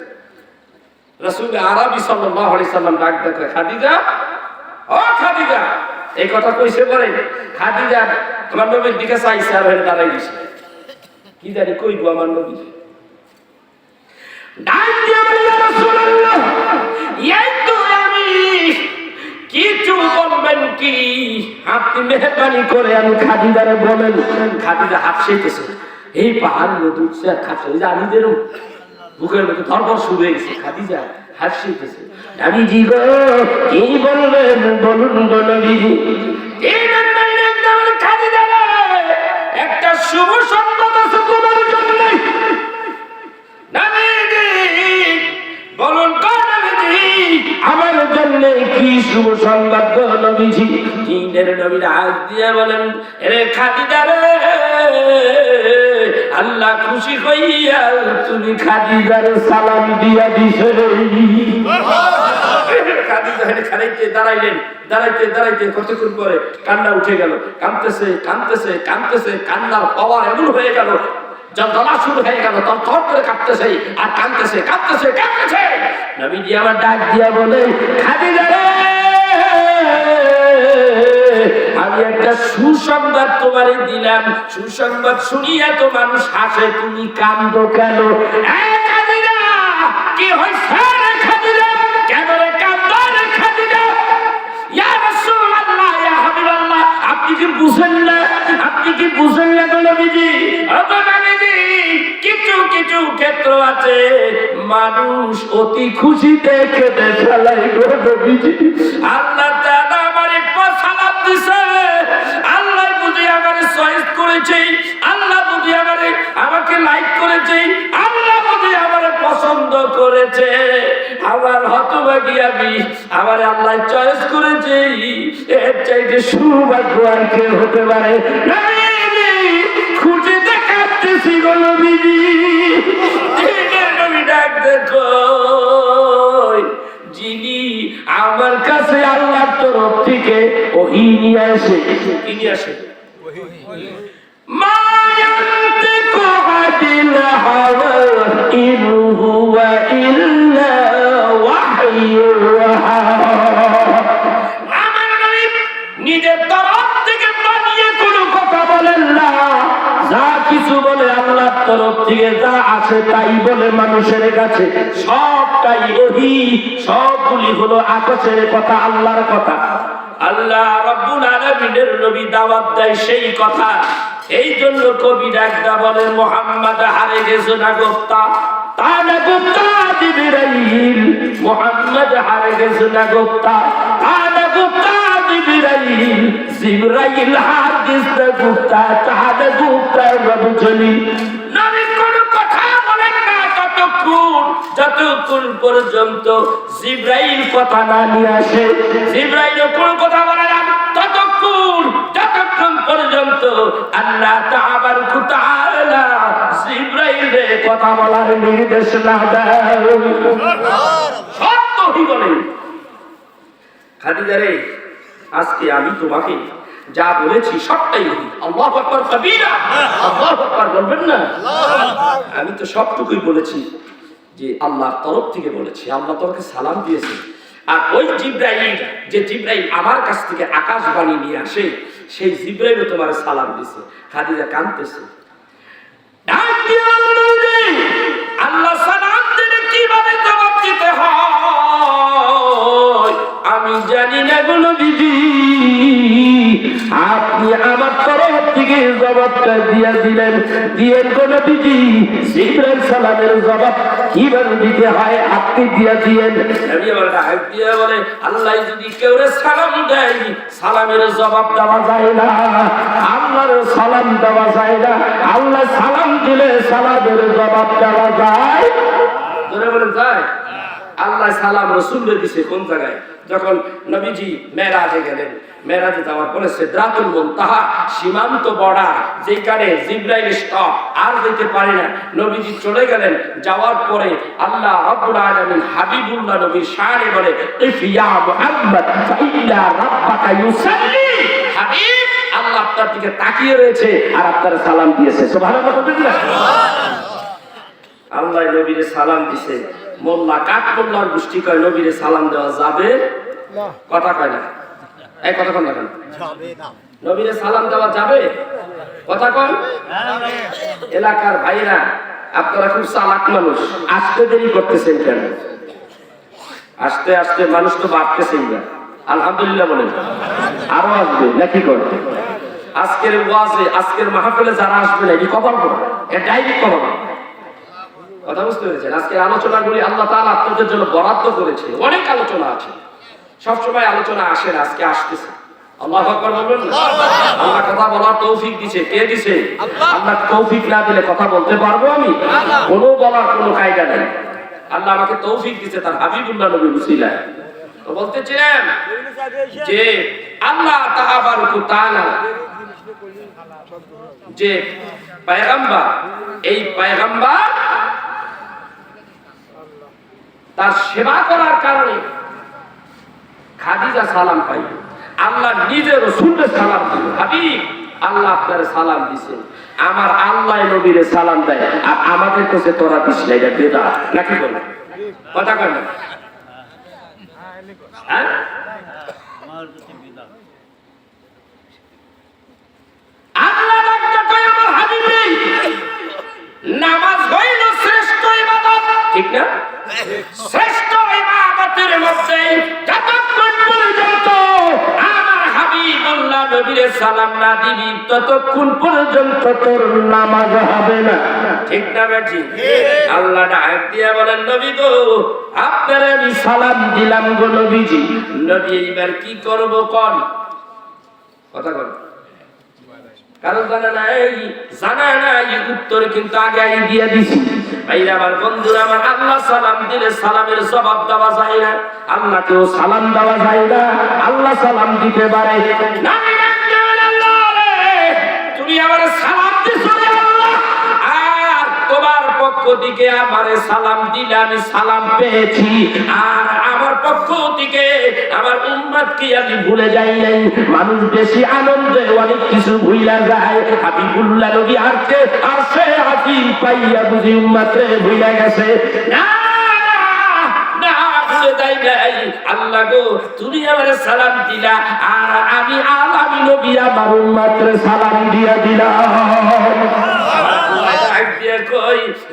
রাসূল আরবি সাল্লাল্লাহু আলাইহি সাল্লাম ডাক দেখে, খাদিজা, ও খাদিজা। এই কথা কইছে পরে খাদিজা আমার নবীর দিকে চাইছে আর হয়ে দাঁড়াই দিছে। কি জানি কইবো আমার নবী। ডাক দিয়ে বলে, ইয়া রাসূলুল্লাহ, এই তো আমি, কিছু বলবেন কি? আপনি মেহেরবানি করে আমি খাদিজারে বলেন। খাদিজা হাসিতেছে, এই পাহাড় নদী উঠছে আর খাচ্ছে। আমি যেরকম বুকের মধ্যে ধরপর শুরু হয়ে গেছে। খাদিজা হাসিতেছে, নবীজি গো, কি বলবেন বলুন গো নবীজি। খাদিজা, একটা শুভ সংবাদ আছে তোমার জন্য। বলুন গো নবীজি, আমার জন্য কি শুভ সংবাদ গো নবীজি? দিনের নবীর হাত দিয়ে বলেন, রে খাদিজা রে, আল্লাহ খুশি হইয়া তুমি খাদিজার সালাম দিয়া দিছে। খাদিজা খাড়াইতে দাঁড়াইতে কতক্ষণ পরে কান্না উঠে গেল। কাঁদতেছে, কান্নার পাওয়ার এমন হয়ে গেল, যন্ত্রণা শুরু হয়ে গেল, তর করে কাঁদতেছে আর কাঁদতেছে। নবীজি আমার ডাক দিয়া বলে, খাদিজা রে, আমি একটা সুসংবাদ তোমারে দিলাম। সুসংবাদ শুনিয়া তো মানুষ হাসে, তুমি কান্দো কেন? কি হয়েছে রে খাদিজা? কেন রে কান্দো রে খাদিজা? ইয়া রাসূলুল্লাহ, ইয়া হাবিবাল্লাহ, আপনি কি বুঝেন না গো নবীজি? কিছু ক্ষেত্র আছে মানুষ অতি খুশিতে কেঁদে ফেলায় গো নবীজি। আল্লাহ তাআলা আমারে সালাম দিছে, আল্লাহ বুঝি আমারে চয়েস করেছে, আল্লাহ বুঝি আমাকে লাইক করেছে, আল্লাহ বুঝি আমারে পছন্দ করেছে। আমার হতভাগী আমি, আমারে আল্লাহ চয়েস করেছে। এর চাইতে সৌভাগ্য আর কে হতে পারে? খুশিতে কাঁদতেছি গো নবীজি। নবী ডাক দেখো, যিনি আমার কাছে আল্লাহর তরফ থেকে ওহী নিয়ে আসে। কি নিয়ে আসে? মা ইয়ানতিকু আনিল হাওয়া ইন হুয়া ইল্লা ওয়াহয়ুহা। আমার নবী নিজের তরফ থেকে বানিয়ে কোনো কথা বলেন না। যা কিছু বলে আল্লাহর তরফ থেকে যা আছে তাই বলে মানুষের কাছে, সবটাই ওহী, সবগুলি হলো আকাশের কথা, আল্লাহর কথা। আল্লাহ রাব্বুল আলামিনের নবী দাওয়াত দেয় সেই কথা। এই জন্য কবি ডাকদা বলে, মুহাম্মদ হারে গেছে না গোপ্তা, তা না গোপ্তা জিবরাইল। মুহাম্মদ হারে গেছে না গোপ্তা, তা না গোপ্তা জিবরাইল। জিবরাইল হার গেছে গোপ্তা, তা না গোপ্তা রবজলি। নবী কোন কথা বলেন না যতক্ষণ পর্যন্ত জিবরাইল কথা না নিয়ে আসে। জিবরাইল কোন কথা বলে না যতক্ষণ পর্যন্ত আল্লাহ তাবারক ওয়া তাআলা জিবরাইলের কথা বলার নির্দেশ না দেয়। সত্য কি বলেন খাদিজা রে, আজকে আমি তোমাকে যা বলেছি সবটাই বলি। আল্লাহু আকবার কাবীরা, আল্লাহু আকবার বলবেন না? আমি তো সবটুকুই বলেছি যে আল্লাহর তরফ থেকে বলেছি, আল্লাহ তোমাকে সালাম দিয়েছে। আর ওই জিবরাইল, যে জিবরাইল আমার কাছ থেকে আকাশবাণী নিয়ে আসে, সেই জিবরাইলও তোমার সালাম দিয়েছে। খাদিজা কাঁদতেছে। আল্লাহ সালাম দিলে কিভাবে জবাব দিতে হয় আমি জানি না গো নবীজি, আপনি আমার তরফ থেকে জবাবটা দিয়ে দিলেন, দিয়ে গো নবীজি। জিবরাইল সালামের জবাব কিভাবে দিতে হয় আপনি দিয়ে দিয়েন। নবী আমার ডাক দিয়ে বলে, আল্লাহ যদি কেউরে সালাম দেয়, সালামের জবাব দেওয়া যায় না, আল্লাহর সালাম দেওয়া যায় না। আল্লাহ সালাম দিলে সালামের জবাব দেওয়া যায়। ধরে বলে যায়। আল্লাহ সালাম রাসূলকে দিয়েছে কোন জায়গায়? যখন নবীজি মেরাজে গেলেন, মেরাজে যাওয়ার পরে সিদরাতুল মুনতাহা, সীমান্ত বর্ডার, যেখানে জিবরাইল স্টপ, আর যেতে পারে না, নবীজি চলে গেলেন। যাওয়ার পরে আল্লাহ রাব্বুল আলামিন হাবিবুল্লাহ নবীর শানে বলে, ইফিয়া মুহাম্মদ ফাইন্না রাব্বাকা ইউসাল্লি। হাবিব, আল্লাহ আপনার দিকে তাকিয়ে রয়েছে আর আপনার সালাম দিয়েছে। সুবহানাল্লাহ বলতে দিলেন। আল্লাহ নবীরে সালাম দিছে। মোল্লা কাক মোল্লার গোষ্ঠী কয় নবীরে সালাম দেওয়া যাবে না, কথা কয় না। এই কথা কন না কেন? নবীরে সালাম দেওয়া যাবে, কথা কন। এলাকার ভাইরা আপনারা খুব চালাক মানুষ, আসতে দেরি করতেছেন কেন? আস্তে আস্তে মানুষ তো বাড়তেছেই না। আলহামদুলিল্লাহ বলেন, আরো আসবে নাকি করে? আজকের ওয়াজে, আজকের মাহফিলে যারা আসবে না, এটি কবর করবে, এটা ডাইরেক্ট কবর। কথা বুঝতে পেরেছেন? আজকে আলোচনাগুলি আল্লাহ তাআলা আপনাদের জন্য বরাদ্দ করেছে। অনেক আলোচনা আছে, সবসময় আলোচনা আসে না, আজকে আসতেছে। আল্লাহু আকবার বলবেন না? আল্লাহ কথা বলার তৌফিক দিয়েছে। কে দিয়েছে? আল্লাহ। তৌফিক না দিলে কথা বলতে পারবো আমি? কোনো বলার কোনো কায়দা নেই। আল্লাহ আমাকে তৌফিক দিয়েছে তার হাবিবুল্লাহ নবীর উসিলায়। তো বলতেছিলেন যে আল্লাহ তাআলা যে পয়গম্বর, এই পয়গম্বর তার সেবা করার কারণে খাদিজা সালাম পাই। আল্লাহ নিজে রাসূলকে সালাম দিল, হাবিব আল্লাহ আপনার সালাম দিছে। আমার আল্লাহ নবীরে সালাম দেয় আর আমাদের কাছে তোরা দিস না, এটা বেদাত নাকি বলে? কথা কয় না? হ্যাঁ, আল্লাহ ডাকতে কয় আমার হাবিবে, নামাজ হইল শ্রেষ্ঠ ইবাদত, ঠিক না? শ্রেষ্ঠ ইবাদতের মধ্যে যতক্ষণ পর্যন্ত আমার হাবিবুল্লাহ নবীরে সালাম না দিবি ততক্ষণ পর্যন্ত তোর নামাজ হবে না, ঠিক না বেটি? আল্লাহ ডাক দিয়া বলেন, নবী গো আপনার আমি সালাম দিলাম গো নবীজি। নবী এবার কি করব কোন? কথা বল। কারণ জানা নাই উত্তর কিন্তু আগে দিয়ে দিছি। ভাইরা আমার, বন্ধুরা আমার, আল্লাহ সালাম দিলে সালামের জবাব দেওয়া যায় না, আল্লাহকেও সালাম দেওয়া যায় না। আল্লাহ সালাম দিতে পারে না, তুমি আমার সালাম দিছো আল্লাহ, আর তোমার পক্ষ থেকে আমারে সালাম দিলে আমি সালাম পেয়েছি, আর আমার পক্ষ থেকে আমার উম্মতকে আমি ভুলে যাই নাই। মানুষ বেশি আনন্দে অনেক কিছু ভুলা যায়। হাবিবুল্লাহ নবী আসছে আর সে হাসি পাইয়া বুঝি উম্মতে ভুলে গেছে। না না, ভুলে যাই নাই। আল্লাহ গো তুমি আমারে সালাম দিলা আর আমি আলামি নবী আমার উম্মতরে সালাম দিয়া দিলাম।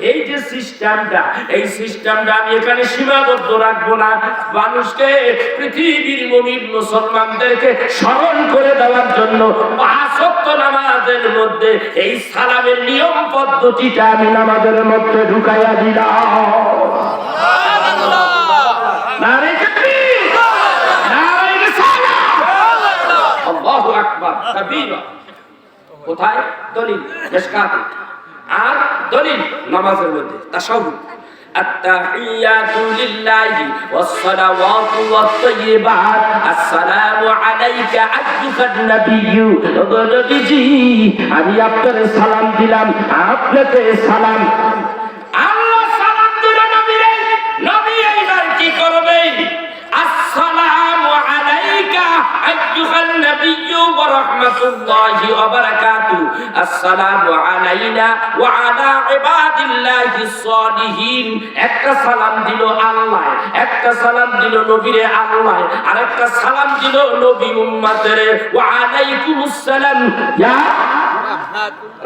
এই যে সিস্টেমটা, এই সিস্টেমটা আমি এখানে সীমাবদ্ধ রাখবো না। মানুষকে, পৃথিবীর মুমিন মুসলমানদেরকে স্মরণ করে দেওয়ার জন্য 5 ওয়াক্ত নামাজের মধ্যে এই সালামের নিয়ম পদ্ধতিটা আমি নামাজের মধ্যে ঢুকাইয়া দিলাম। নারে তাকবীর, নারে রিসালাত, আল্লাহু আকবার কাবীরা। কোথায় দলিল? মিশকাতে। আর দলিল নামাজের মধ্যে তাশাহুদ, আত-তাহিয়াতু লিল্লাহি ওয়াস-সালাওয়াতু ওয়াত-তাইয়্যিবাত, আসসালামু আলাইকা আইয়ুহান নাবিয়্যু। ওগো নবীজি, আমি আপনাকে সালাম দিলাম, আপনাকে সালাম। রাহমাতুল্লাহি ওয়া বারাকাতুহু আসসালামু আলাইনা ওয়া আলা ইবাদিল্লাহিস সালিহিন। একটা সালাম দিল আল্লাহ, একটা সালাম দিল নবীরে আল্লাহ, আরেকটা সালাম দিল নবী উম্মতের। ওয়া আলাইকুমুস সালাম ইয়া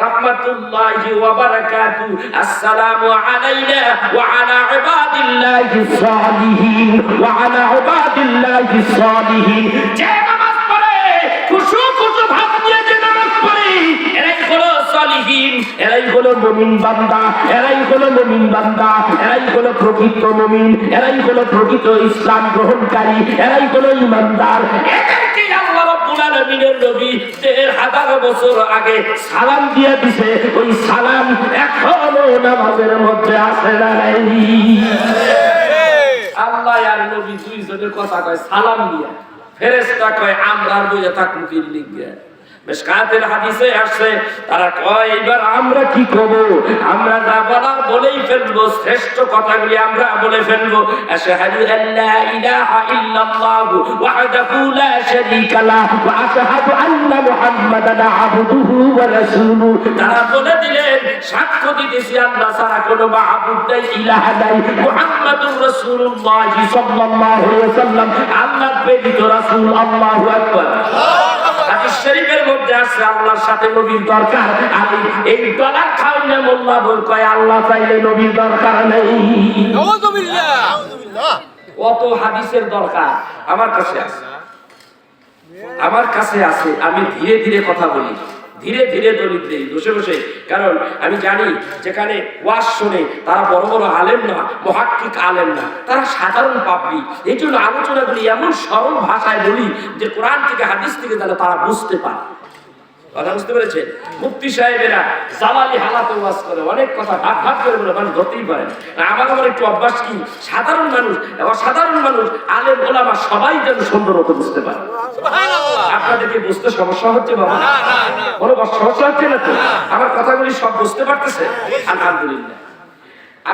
রাহমাতুল্লাহি ওয়া বারাকাতুহু আসসালামু আলাইনা ওয়া আলা ইবাদিল্লাহিস সালিহিন ওয়া আলা ইবাদিল্লাহিস সালিহিন। যে নামাজ পড়ে খুশু খুশু ভাব নিয়ে যে নামাজ পড়ে এরাই হলো সালিহিন, এরাই হলো মুমিন বান্দা, এরাই হলো মুমিন বান্দা, এরাই হলো প্রকৃত মুমিন, এরাই হলো প্রকৃত ইসলাম গ্রহণকারী, এরাই হলো ঈমানদার। এদেরকে আল্লাহ রাব্বুল আলামিনের নবী ১৩,০০০ বছর আগে সালাম দিয়ে দিছে, ওই সালাম এখনো নামাজের মধ্যে আছে না নাই? আল্লাহ আর নবী দুইজনের কথা কয় সালাম দিয়া, ফেরেশতা কয় আমরা বইয়া থাকমু কি লিখবে। মিশকাতের হাদিসে আসছে তারা কয় এবার আমরা কি করব, আমরা যা বলার বলেই ফেলবো, শ্রেষ্ঠ কথাগুলি আমরা বলে ফেলবো। আশহাদু আল্লা ইলাহা ইল্লাল্লাহু ওয়াহদাহু লা শারীকা লাহু ওয়া আশহাদু আন্না মুহাম্মাদান আবদুহু ওয়া রাসূলুহু। তারা বলে দিলেন সাক্ষ্য দিতেছি আল্লাহ ছাড়া কোনো মাবুদ নাই, ইলাহা নাই, মুহাম্মাদুর রাসূলুল্লাহ সাল্লাল্লাহু আলাইহি ওয়াসাল্লাম আল্লাহর প্রেরিত রাসূল। আল্লাহু আকবার। হাদিস শরীফের মধ্যে আছে আল্লাহর সাথে নবীর দরকার। আর এই ডলার খাওয়াইলে মোল্লা বল কয় আল্লাহ চাইলে নবীর দরকার নেই। নাউযুবিল্লাহ। কত হাদিসের দরকার আমার কাছে আছে, আমার কাছে আছে। আমি ধীরে ধীরে কথা বলি, ধীরে ধীরে দলিল দেই বসে বসে, কারণ আমি জানি যেখানে ওয়াজ শোনে তারা বড় বড় আলেম না, মুহাক্কিক আলেম না, তারা সাধারণ পাবলিক। এই জন্য আলোচনাগুলি এমন সরল ভাষায় বলি যে কোরআন থেকে হাদিস থেকে যেন তারা বুঝতে পারে। কথা বুঝতে পেরেছেন? মুফতি সাহেবেরা জালালি হালাতে ওয়াজ করে, অনেক কথা ভাগ ভাগ করে বলে মানুষ ধরতেই পারে না। আমার একটু অভ্যাস কি, সাধারণ মানুষ অসাধারণ মানুষ আলেম ওলামা সবাই যেন সুন্দর মতো বুঝতে পারে। আপনাদেরকে বুঝতে সমস্যা হচ্ছে বাবা? কোনো সমস্যা হচ্ছে না তো? আমার কথাগুলি সব বুঝতে পারতেছে? আলহামদুলিল্লাহ।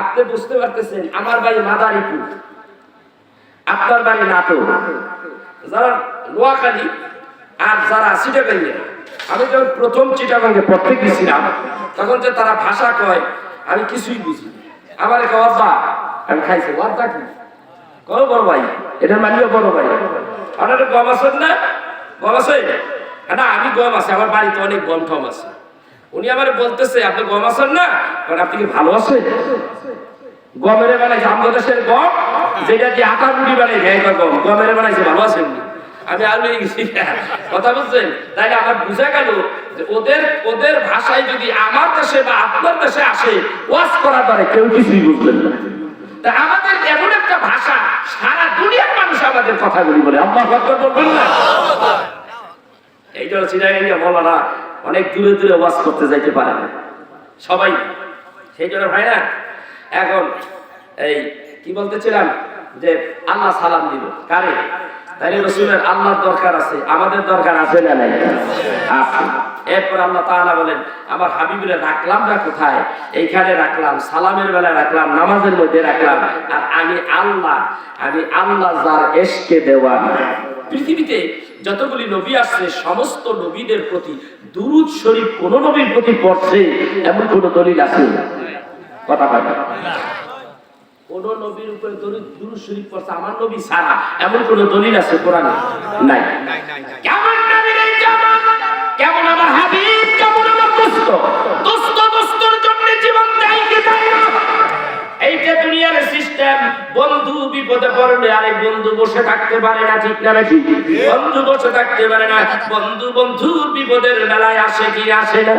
আপনি বুঝতে পারতেছেন। আমার বাড়ি মাদারীপুর, আপনার বাড়ি নাটোর, যারা নোয়াখালী আর যারা চিটাগাঙ্গে। আমি যখন প্রথম চিটাগাঙ্গে পড়তে গেছিলাম তখন যে তারা ভাষা কয় আমি কিছুই বুঝি। আমার এক অর্দা আমি খাইছি, অর্দা কি কো বড় ভাই, এটার মানিও বড় ভাই। আপনার গম আছেন না? গম আছে না? আমি গম আছে, আমার বাড়িতে অনেক গম টম আছে। উনি আমার বলতেছে আপনি গম আছেন না? কারণ আপনি কি ভালো আছেন? গমের বেলায় আমদেশের গম যেটা দিয়ে আটা রুটি বেলায় ঘেয়ে গম, গমের বেলায় ভালো আছেন। আমি আলু গেছি, কথা বলছেন? তাইলে আমার বুঝা গেল যে ওদের ভাষায় যদি আমার দেশে বা আপনার দেশে আসে ওয়াজ করা পারে কেউ কিছুই বুঝবেন না। তা আমাদের এমন একটা ভাষা সারা দুনিয়ার মানুষ আমাদের কথাগুলি বলে, আল্লাহু আকবার বলবেন না? এই জন্য চিরাগাঙ্গা মৌলানা অনেক দূরে দূরে ওয়াজ করতে যাইতে পারে না সবাই। সেই জন্য ভাই না, এখন এই কি বলতেছিলাম যে আল্লাহ সালাম দিব কারে? তাইলে রাসূলের আল্লাহর দরকার আছে, আমাদের দরকার আছে না নাই? আছে। এরপর আল্লাহ তাআলা বলেন আমার হাবিবরে রাখলাম না কোথায়? এইখানে রাখলাম, সালামের বেলায় রাখলাম, নামাজের মধ্যে রাখলাম। আর আমি আল্লাহ যার ইশকে দেওয়ানা। পৃথিবীতে যতগুলি নবী আসছে সমস্ত নবীদের প্রতি দুরূদ শরীফ কোন নবীর প্রতি পড়ছে এমন কোন দলিল আছে? কথা বলেন না। কোন নবীর উপরে দুরূদ শরীফ পড়ছে আমার নবী ছাড়া এমন কোন দলিল আছে কোরআনে? নাই। কেমন নবীর এই জামান, কেমন আমার হাবিব, কেমন আমার দোস্ত, দোস্তর জন্য জীবন দেয় কি দেয় না? এইটা দুনিয়ার সিস্টেম। বন্ধু বিপদে পড়লে আরেক বন্ধু বসে থাকতে পারে না, ঠিক না বেশি? বন্ধু বসে থাকতে পারে না। বন্ধুর বিপদের বেলায় আসে কি আসে না?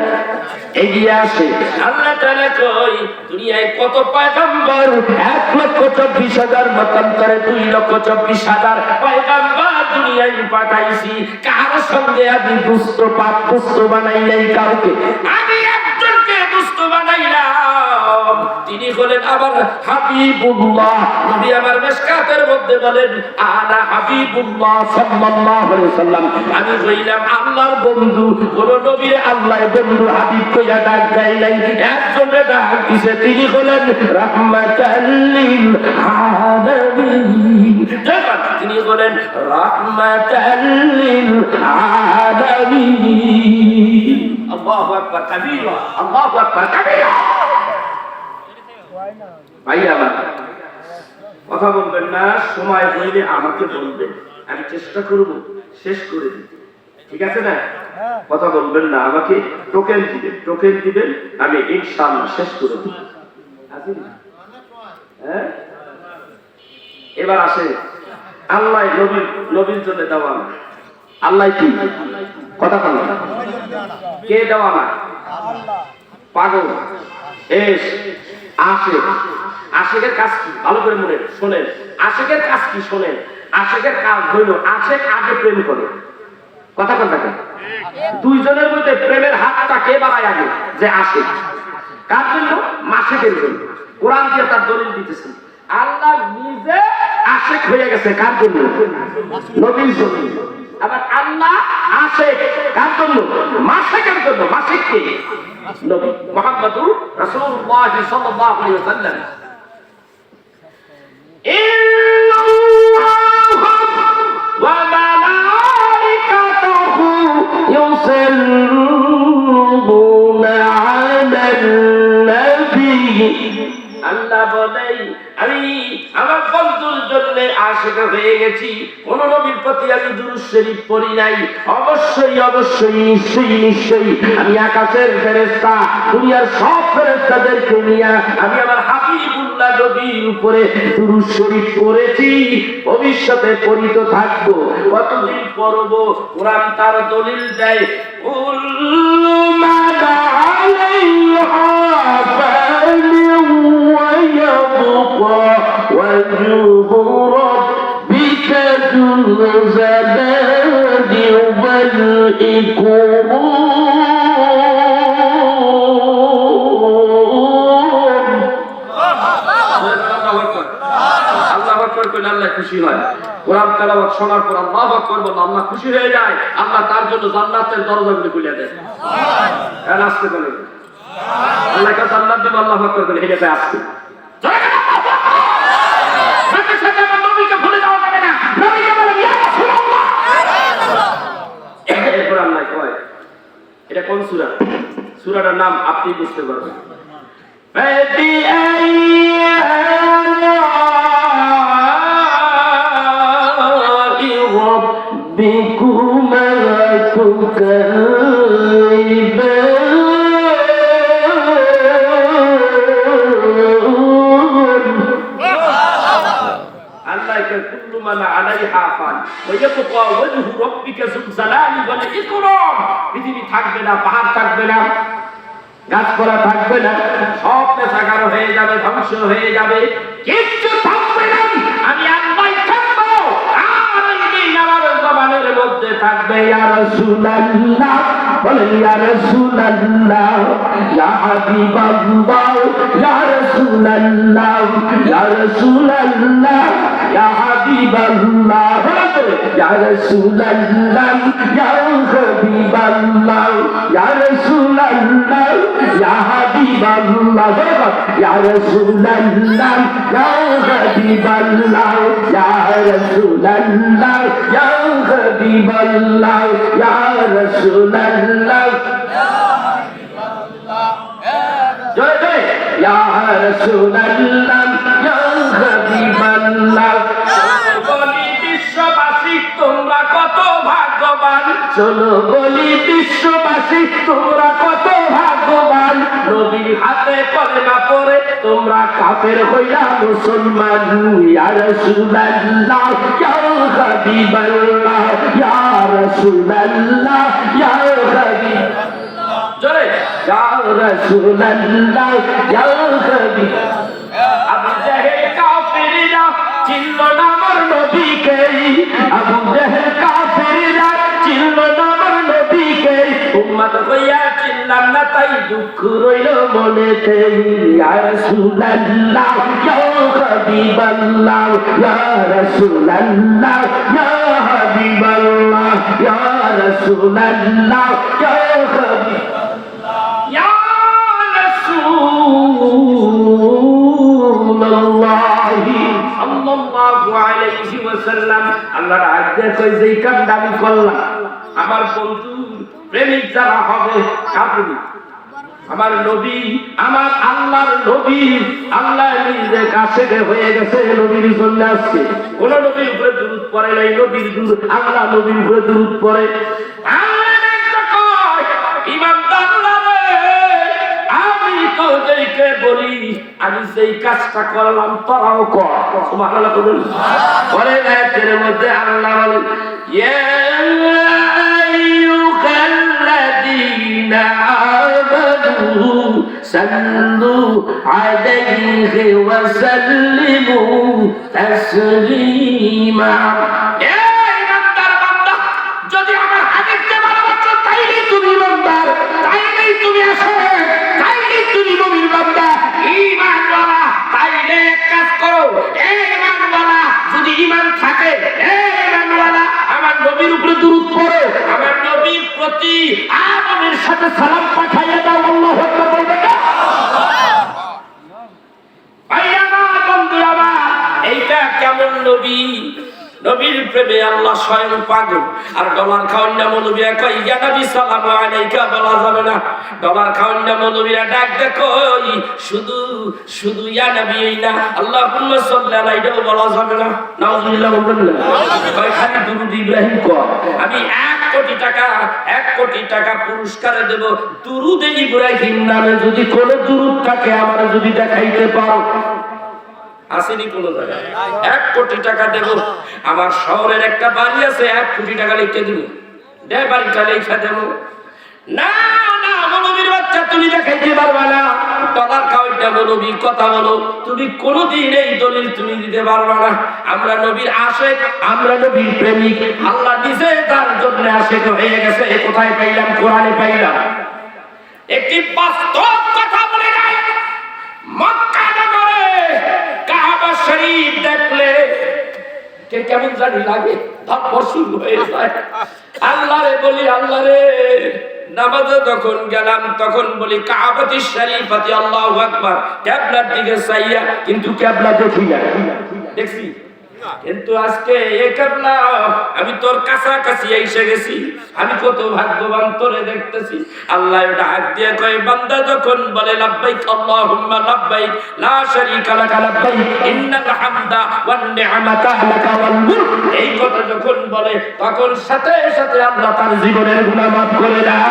এগিয়ে আসে। আল্লাহ তাআলা কই দুনিয়ায় কত পয়গম্বর, ১,২৪,০০০ মতান্তরে ২,২৪,০০০ পয়গম্বর দুনিয়ায় পাঠাইছি। কার সঙ্গে আমি দুষ্ট পাপ দুষ্ট বানাই নাই কাউকে, আমি একজনকে দুষ্ট বানাইলাম, তিনি হলেন আমার হাবিবুল্লাহ। নবী আমার মিশকাতের মধ্যে বলেন আনা হাবিবুল্লাহ সাল্লাল্লাহু আলাইহি ওয়াসাল্লাম, আমি হইলাম আল্লাহর বন্ধু। কোন নবীর আল্লাহ বন্ধু হাবিব কইয়া ডাক দেয় নাই, একজনের ডাক দিছে, তিনি হলেন রাহমাতাল লিল আলামিন। তিনি বলেন রাহমাতাল লিল আলামিন। আল্লাহু আকবার কাবীরা, আল্লাহু আকবার কাবীরা। ভাই আমার কথা বলবেন না, সময় হইলে আমাকে বলবেন, আমি চেষ্টা করব শেষ করে দিতে, ঠিক আছে না? কথা বলবেন না, আমাকে টোকেন দিবেন, আমি ইনশাআল্লাহ শেষ করে দেব। হ্যাঁ, এবার আসে আল্লাহ নবীর জন্য দেওয়া না। আল্লাহ কি কথা বলেন, কে দেওয়া না? পাগল এস আশেকের কাজ কি? ভালো করে মনে শোনেন, আশেকের কাজ কি শোনেন। আশেকের কাজ হইল আশেক আগে প্রেম করে। কথা কথা দুইজনের মধ্যে প্রেমের হাতটা কে বাড়ায় আগে? যে আশেক। কার জন্য? মাসেকের জন্য। কোরআন দিয়ে তার দলিল দিতেছে। আল্লাহ নিজে আশেক হয়ে গেছে কার জন্য? নবীর জন্য। আবার আল্লাহ আশেক কার জন্য? মাসেকের জন্য। মাসেক কে? নবী মুহাম্মদুর রাসূলুল্লাহ সাল্লাল্লাহু আলাইহি ওয়াসাল্লাম। ইন্নাল্লাহা ওয়া মালাইকাতুহু ইউসাল্লুনা আলান নবী। আল্লাহ বলেন আমি আমার বন্ধুর জন্য আশিক হয়ে গেছি। কোন নবীর প্রতি আমি দুরূদ শরীফ পড়ি নাই। অবশ্যই নিশ্চয়ই আমি আকাশের ফেরেশতা, দুনিয়ার সব ফেরেশতাদেরকে নিয়ে আমি আমার হাবিবুল্লাহ নবীর উপরে দুরূদ শরীফ পড়েছি, ভবিষ্যতে পড়িত থাকবো। কতদিন পড়ব? কোরআন তার দলিল দেয়। কুল্লু মা আলাইহা وجه ربك ذو الجلال والإكرام। আল্লাহু আকবার কইলে আল্লাহ খুশি হয়। কোরআন তেলাওয়াত শোনার পর আল্লাহু আকবার বললে আল্লাহ খুশি হয়ে যায়। আল্লাহ তার জন্য জান্নাতের দরজাগুলো খুলে দেয়। সুবহানাল্লাহ। আসতে বলেন আল্লাহ কা জান্নাত দেব। আল্লাহু আকবার বলে হেঁটে আসতে। এটা কোন সূরা? সূরাটার নাম আপনি বুঝতে পারবেন। পৃথিবী থাকবে না, পাহাড় থাকবে না, গাছপালা থাকবে না, সব নেশাগার হয়ে যাবে, ধ্বংস হয়ে যাবে, কিচ্ছু থাকবে না। আমি আল্লাহ থাকবো। আর এই আমার জবানের মধ্যে থাকবে ইয়া রাসূলুল্লাহ। বলেন ইয়া রাসূলুল্লাহ, ইয়া হাবিবাল্লাহ, ইয়া রাসূলুল্লাহ, ইয়া রাসূলুল্লাহ, ইয়া হাবিবাল্লাহ, ইয়া রাসূলুল্লাহ, ইয়া হাবিবাল্লাহ, ইয়া রাসূলুল্লাহ, ইয়া হাবিবাল্লাহ, ইয়া রাসূলুল্লাহ, ইয়া হাবিবাল্লাহ, ইয়া রাসূলুল্লাহ, ইয়া হাবিবাল্লাহ, ইয়া রাসূলুল্লাহ, জয় জয় ইয়া রাসূলুল্লাহ, ইয়া হাবিবাল্লাহ। বলি বিশ্ববাসী তোমরা কত ভাগ্যবান। চলো বলি বিশ্ববাসী তোমরা কত ভাগ্যবান। নবীর হাতে কলেমা পড়ে তোমরা কাফের হইয়া মুসলমান। ইয়া রাসূলুল্লাহ, ইয়া হাবিবাল্লাহ, ইয়া রাসূলুল্লাহ, ইয়া হাবিবাল্লাহ, জোরে ইয়া রাসূলুল্লাহ, ইয়া হাবিবাল্লাহ। আবু জাহেল কাফিররা চিনল না আমার নবীকে। আবু জাহেল কাফিররা চিনল না আমার নবীকে। উম্মত হইয়া চিনলাম না তাই দুঃখ রইল মনেতে। ইয়া রাসূলুল্লাহ, ইয়া হাবিবাল্লাহ, ইয়া রাসূলুল্লাহ, ইয়া হাবিবাল্লাহ, ইয়া রাসূলুল্লাহ, ইয়া হাবিবাল্লাহ, ইয়া রাসূলুল্লাহ সাল্লাল্লাহু আলাইহি ওয়াসাল্লাম আল্লাহর আজ্ঞা কই যেই কাজটা আমি করলাম আমার বন্ধু প্রেমিক যারা হবে কাপুরি আমার নবী আমার আল্লাহর নবী আল্লাহ নিজে কাছে হয়ে গেছে নবীর জন্য আজকে কোন নবীর উপরে দুরূদ পড়ে নাই নবীর দুরূদ আল্লাহ নবীর উপরে দুরূদ পড়ে আল্লাহ একটা কয় ইমানদাররা আমি তো যেইকে বলি আমি যেই কাজটা করলাম তোরাও কর সুবহানাল্লাহ বলুন পরে আয়াতের মধ্যে আল্লাহ বলেন ইয়া আইয়ুহাল্লাযীনা আমানু সাল্লু আলাইহি ওয়া সাল্লিমু তাসলিমা যদি আমার হাদিসকে ভালোবাসো তাইলেই তুমি ইমানদার তাইলেই তুমি আসো তাইলেই তুমি মুমিন বান্দা ঈমানওয়ালা তাইলে এক কাজ করো এই ঈমানওয়ালা যদি ঈমান থাকে এই ঈমানওয়ালা আমার নবীর উপরে দুরূদ পড়ো আমার নবীর প্রতি আদবের সাথে সালাম পাঠাইয়া দাও আল্লাহু আকবার বলবে না ভাইয়ারা বন্ধুরা আমার এইটা কেমন নবী নবীর প্রেমে আল্লাহ স্বয়ং পাগল আর ডলার খাওয়ান্না মৌলবীরা কই ইয়া নবী সাল্লাল্লাহু আলাইহি বলা যাবে না ডলার খাওয়ান্না মৌলবীরা ডাক দেখো শুধু শুধু ইয়া নবী না আল্লাহুম্মা সাল্লি আলাইহি বলা যাবে না নাউজুবিল্লাহ বলবেন না কই খালি দুরূদ ইব্রাহিম কর আমি 1 কোটি টাকা পুরস্কারে দেব দুরূদ ইব্রাহিম নামে যদি কোন দুরূদ থাকে আমারে যদি দেখাইতে পারো আসেনি কোন জায়গায় 1 কোটি টাকা দেব আমার শহরের একটা বাড়ি আছে 1 কোটি টাকা লিখে দিব দে বাড়িটা লিখে দেব না না মৌলবীর বাচ্চা তুমি দেখাইতে পারবে না ডলার খাওয়াইতে নবী কথা বলো তুমি কোনদিন এই দলিল তুমি দিতে পারবে না আমরা নবীর আশিক আমরা নবীর প্রেমিক আল্লাহ নিজে তার জন্য আশিক হয়ে গেছে কোথায় পাইলাম কোরআনে পাইলাম একটি বাস্তব কথা বলে নাই মক্কা নগরে কাবা শরীফ দেখলে কে কেমন জানি লাগে ধপ্পর শুরু হয়ে যায় আল্লাহরে বলি আল্লাহরে নামাজে যখন গেলাম তখন বলি কাবাতুশ শরীফাতি আল্লাহু আকবার কিবলার দিকে চাইয়া কিন্তু কিবলা দেখি না দেখছি কিন্তু আজকে এই কিবলা আমি তোর কাছাকাছি এসে গেছি আমি কত ভাগ্যবান তোরে দেখতেছি আল্লাহ ডাক দিয়ে কয় বান্দা যখন বলে লাব্বাইক আল্লাহুম্মা লাব্বাইক লা শারীকা লাকা লাব্বাইক ইন্নাল হামদা ওয়ান নি'মাতা লাকা ওয়াল মুলক এই কথা যখন বলে তখন সাথে সাথে আল্লাহ তার জীবনের গুনাহ মাফ করে দেয়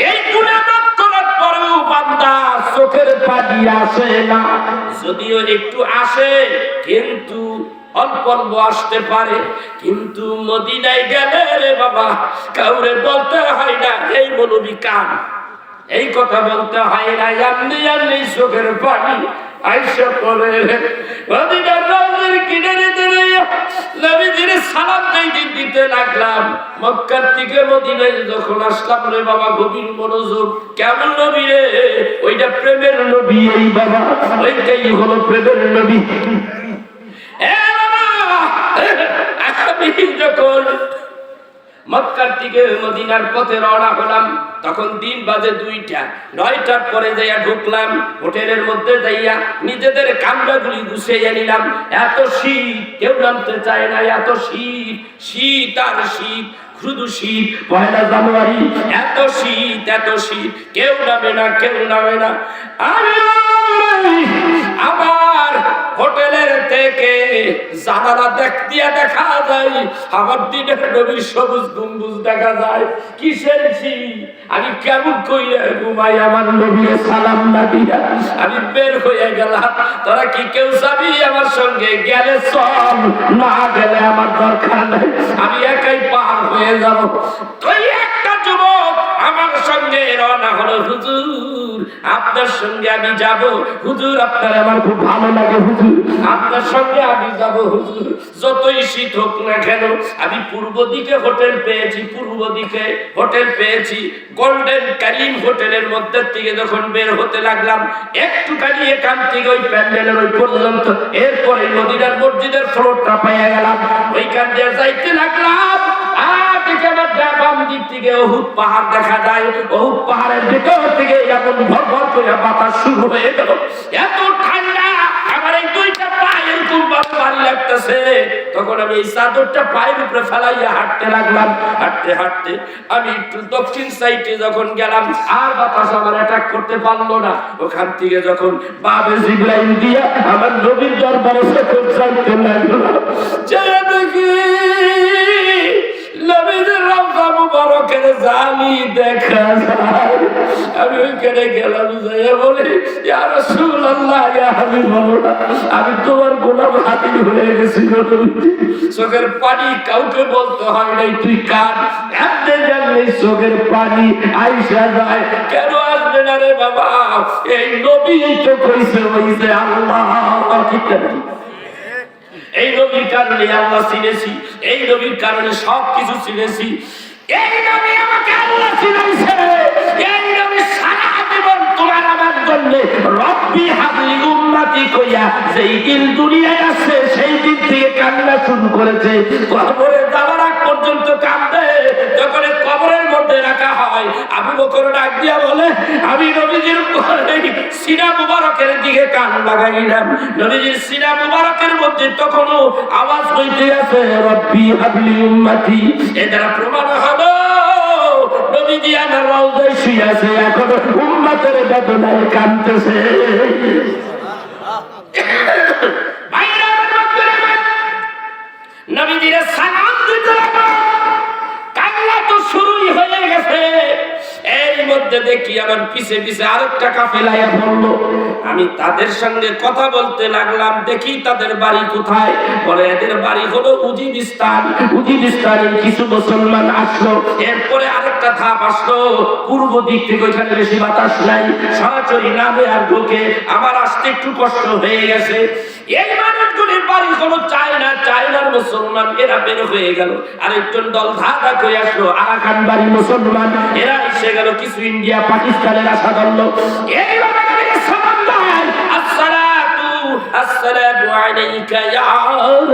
এই গুনাহ মাফ করার পরেও বান্দা চোখের পানি আসে না যদিও একটু আসে কিন্তু অল্প অল্প আসতে পারে কিন্তু মদিনায় গেলে রে বাবা কাউরে বলতে হয় না এই মৌলবী কান এই কথা বলতে হয় না এমনি এমনি চোখের পানি আইসা পড়ে মদিনার রওজার কিনারে দাঁড়িয়ে নবীজির সালাম দিতে লাগলাম মক্কার থেকে মদিনায় যখন আসলাম রে বাবা গভীর মনোযোগ কেমন নবী রে ওইটা প্রেমের নবী এই বাবা ওইটাই হলো প্রেমের নবী আমি যখন মক্কার থেকে মদিনার পথে রওনা হলাম তখন দিন বাজে 2টা 9টার পরে যাইয়া ঢুকলাম হোটেলের মধ্যে যাইয়া নিজেদের কামরাগুলি গুছিয়ে নিলাম এত শীত কেউ নামতে চায় না এত শীত শীত আর শীত শুধু শীত 1 জানুয়ারি এত শীত কেউ নামে না আমার হোটেলের থেকে জানালা দেখা যায় আমার দিনের নবীর সবুজ গম্বুজ দেখা যায় কিসের শীত আমি কেমন কইয়া ঘুমাই আমার নবীর সালাম না দিয়া আমি বের হয়ে গেলাম তোরা কি কেউ যাবি আমার সঙ্গে গেলে চল না গেলে আমার দরকার নাই আমি একাই পার হয়ে যাব তুই একটা যুবক আমার সঙ্গে রওনা হলো হুজুর আপনার সঙ্গে আমি যাব হুজুর আপনার আমার খুব ভালো লাগে হুজুর আপনার সঙ্গে আমি যাব হুজুর যতই শীত হোক না কেন আমি পূর্ব দিকে হোটেল পেয়েছি গোল্ডেন কারিম হোটেলের মধ্যে থেকে যখন বের হতে লাগলাম একটুখানি এখান থেকে ওই প্যান্ডেলের ওই পর্যন্ত এরপরে মদিনার মসজিদের ফ্লোরটা পেয়ে গেলাম ওইখান দিয়ে যাইতে লাগলাম বাম দিক থেকে উহুদ পাহাড় দেখা যায় উহুদ পাহাড়ের ভিতর থেকে এরকম ভর ভর করে বাতাস শুরু হয়ে গেল এত ঠান্ডা আমার এই 2টা পা লাগতেছে। তখন আমি এই চাদরটা পায়ের উপরে ফেলাইয়া হাঁটতে লাগলাম। হাঁটতে হাঁটতে আমি একটু দক্ষিণ সাইডে যখন গেলাম, আর বাতাস আমার অ্যাটাক করতে পারলো না। ওখান থেকে যখন বাবে জিবরাইল দিয়া আমার নবীর দরবারে যখন যাইতে লাগলো, যে দেখি নবীদের রওজা মুবারকের জালি দেখা যায়। আমি ওইখানে গেলাম, যাইয়া বলি, ইয়া রাসূলুল্লাহ, ইয়া হাবিবাল্লাহ, আমি তোমার গোলাম হাজির হয়ে গেছি। চোখের পানি কাউকে বলতে হয় নাই, তুই কাঁদ। এমনি জানলে চোখের পানি আইসা যায়। কেন আসবে না রে বাবা? এই নবী তো কইছে হইছে আল্লাহ। এই নবীর কারণে আল্লাহ চিনেছি, এই নবীর কারণে সবকিছু চিনেছি। এই নবী আমাকে আল্লাহ চিনাইছে। এই নবী সারা জীবন তোমার আমার জন্য রব্বি হাবলি উম্মতি কইয়া যেই দিন দুনিয়ায় আসছে সেই দিন থেকে কান্না শুরু করেছে। কবরে যাওয়ার আগ পর্যন্ত কাঁদবে। যখন কবরের মধ্যে রাখা হয়, আবু বকর ডাক দিয়া বলে, আমি নবীজির সিনা মুবারকের দিকে কান লাগাইলাম। নবীজির সিনা মুবারকের মধ্যে তখনও আওয়াজ হইতে আছে, রব্বি হাবলি উম্মতি। এ দ্বারা প্রমাণ হলো নবীজি আমার রওজায় শুয়ে আছে, এখন উম্মতের বেদনায় কাঁদতেছে। নবীজির সালাম দিতে লাগলো। কান্না তো শুরুই হয়ে গেছে। এর মধ্যে দেখি আমার পিছে পিছে আরেকটা কাফেলা পড়লো। আমি তাদের সঙ্গে কথা বলতে লাগলাম, দেখি তাদের বাড়ি কোথায়। বলে এদের বাড়ি হলো উজিবিস্তান। উজিবিস্তানের কিছু মুসলমান আসলো। এরপরে আরেকটা ধাপ আসলো পূর্ব দিক থেকে, ওইখানে বেশি বাতাস নাই, সরাসরি নামে আর ঢোকে। আমার আসতে একটু কষ্ট হয়ে গেছে। এই মানুষগুলির বাড়ি হলো চায়না। চায়নার মুসলমান, এরা বের হয়ে গেল। আরেকজন দল ধাঁধা করে আসলো, আরাকান বাড়ি মুসলমান, এরা এসে গেল। কিছু ইন্ডিয়া পাকিস্তানের আসা দল। এইভাবে সালাম দেয়, আসসালাতু আসসালামু আলাইকা ইয়া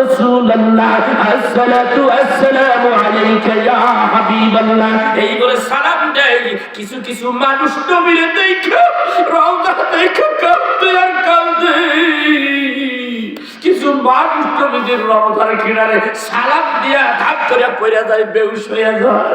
রাসূলুল্লাহ, আসসালাতু আসসালামু আলাইকা ইয়া হাবিবাল্লাহ। এই বলে সালাম দেয়। কিছু কিছু মানুষ নবীরে দেখে রওজা দেখে কাঁদতে আর কাঁদতে। কিছু মানুষ নবীজির রওজার কিনারে সালাম দিয়া ধাপ করে পড়ে যায়, বেহুশ হয়ে যায়।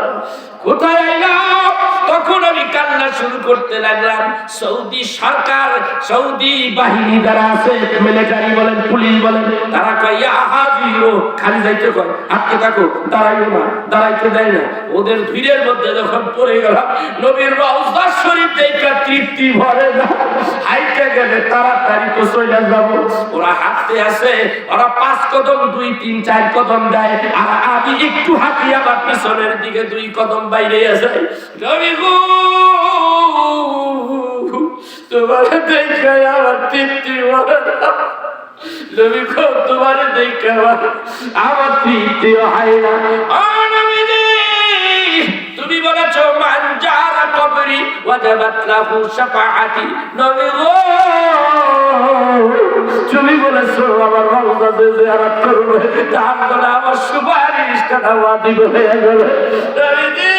কোথায় আইলাম? তখন আমি কান্না শুরু করতে লাগলাম। সৌদি সরকার, সৌদি বাহিনী যারা আছে, মিলিটারি বলেন, পুলিশ বলেন, তারা কয় ইয়া হাজিরো, খালি যাইতে কয়, হাঁটতে থাকো, দাঁড়াইও না, দাঁড়াইতে দেয় না। ওদের ভিড়ের মধ্যে যখন পড়ে গেলাম, নবীর রওজা শরীফ দেখে তৃপ্তি ভরে না। হাইটে গেলে তাড়াতাড়ি তো চলে যাব। ওরা হাঁটতে আসে, ওরা 5 কদম 2 3 4 কদম দেয়, আর আমি একটু হাঁটি, আমার পিছনের দিকে 2 কদম বাইরে আছে। নবী গো, তোমার দেখে আমার তৃপ্তি ভরে না। নবী গো, তোমার দেখে আমার তৃপ্তি হয় না। তুমি বলেছো মান জারা কবরি ওয়াজাবাত লাহু শাফাআতি। নবী গো, তুমি বলেছো আমার রওজাতে জিয়ারত করবে, তার জন্য আমার সুপারিশটা ওয়াজিব হয়ে গেল। নবীজি,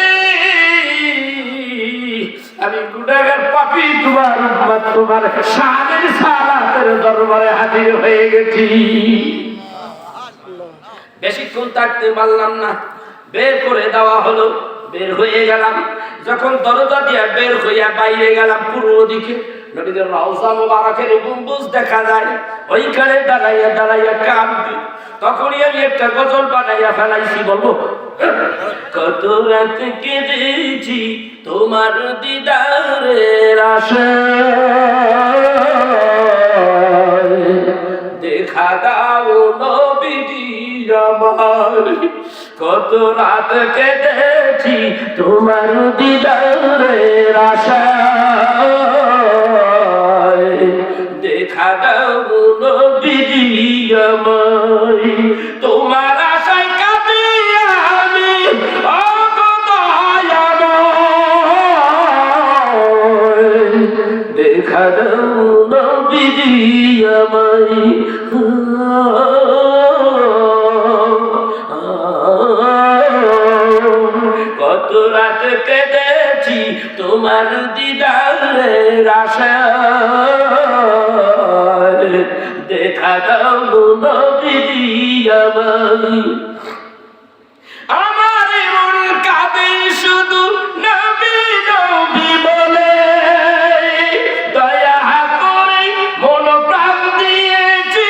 আমি গুনাহগার পাপী, তোমার উম্মত, তোমার শানের সালাতের দরবারে হাজির হয়ে গেছি। বেশিক্ষণ থাকতে পারলাম না, বের করে দেওয়া হলো। বের হয়ে গেলাম। যখন দরজা দিয়ে বের হইয়া বাইরে গেলাম, পূর্ব দিকে নবীদের রওজা মুবারকের গম্বুজ দেখা যায়। ওইখানে দাঁড়াইয়া দাঁড়াইয়া কাঁদছি। তখনই আমি একটা গজল বানাইয়া ফেলাইছি, বলবো, কত রাত কেঁদেছি তোমার দিদারের আশায়, দেখা দাও নবীজি আমার। কত রাত কেঁদেছি তোমার দিদারের আশায়, দেখা দাও নবীজি আমায়। তোমার আশায় কাঁদি আমি, ও গো দয়াময়, দেখা দাও নবীজি আমায়। কত রাত কেঁদেছি তোমার দিদারের আশায়, দেখা দাও নবীজি আমায় আমার মন কাঁদে শুধু নবী নবী বলে দয়া করে মন প্রাণ দিয়েছি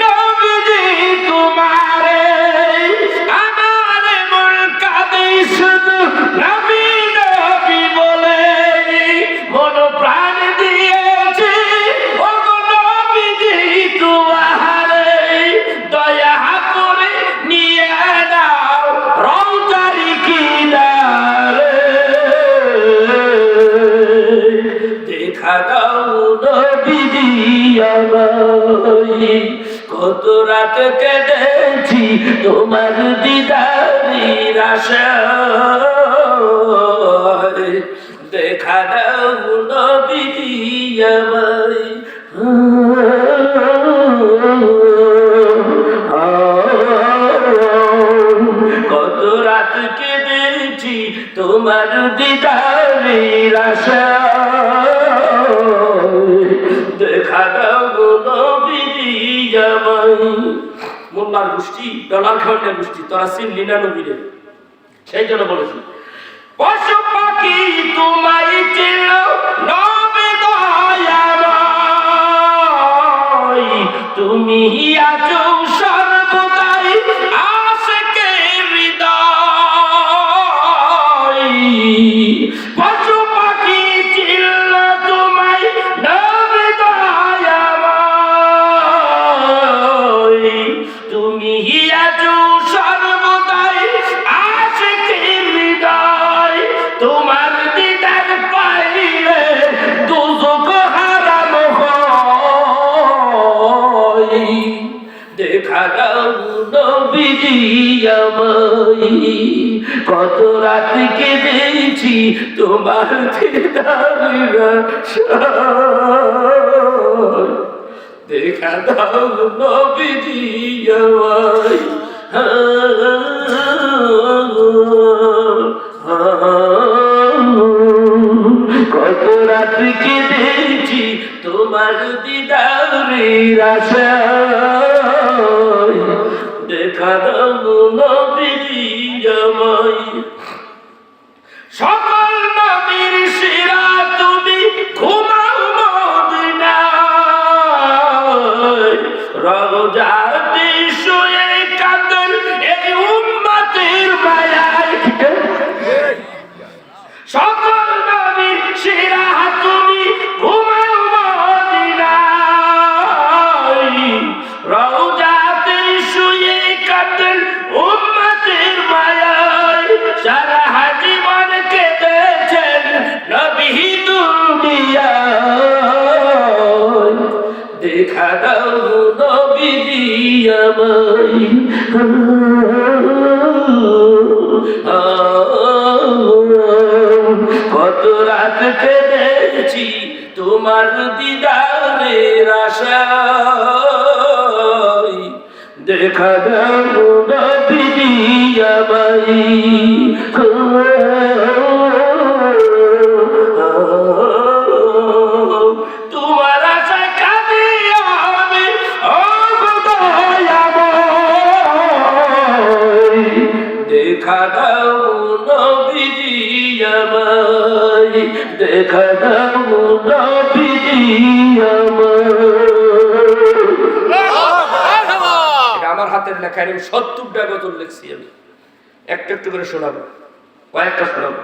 নবীজি তোমারে আমার মন কাঁদে শুধু নবী নবী বলে মন প্রাণ দিয়েছি ওগো নবীজি তোমারে দয়া করে নিয়ে নাও রওজারি কিনারে দেখা দাও নবীজি আমায় কত রাত কেঁদেছি তোমার দিদারির আশায় দেখা দাও নবীজি আমায় কত রাত কেঁদেছি তোমার দিদারির আশায় দেখা দাও নবীজি আমায় মোল্লার গোষ্ঠী ডলার খাওয়ার গোষ্ঠী তোরা চিনলি না নবীরে সেই জন্য বলেছি পশু পাখি তোমায় চিল নবী দয়াময় তুমি আছো সর্বদাই আশিকের হৃদয় পশু পাখি চিল তোমায় নবী দয়াময় তুমি আছো সর্বদাই আশিকের হৃদয় তোমার দিদার পাইলে দুজক হারাম হয় দেখা দাও নবীজি আমায় কত রাত কেঁদেছি তোমার দিদারের আশায় দেখা দাও নবীজি আমায় কত রাত কেঁদেছি তোমার দিদারের আশায় দেখা দাও নবীজি আমায় সকল নবীর সেরা তুমি ঘুমাও মদিনায় রওজাতে শুয়ে কাঁদেন এই উম্মতের মায়ায় সকল নবীর সেরা তুমি ঘুমাও মদিনায় রওজাতে শুয়ে কাঁদেন উম্মতের মায়ায় সারা জীবন কেঁদেছেন নবী দুনিয়ায় দেখা দাও নবীজি আমায় কত রাত কেঁদেছি তোমার দিদারের আশায় দেখা দাও নবীজি আমায় তোমার আশায় কাঁদি আমি ও দয়াময় দেখা দাও নবীজি আমায় দেখা দাও নবীজি আমায় আমার হাতের লেখা আমি 70টা গজল লিখছি আমি একটু একটু করে শোনাবো কয়েকটা শোনাবো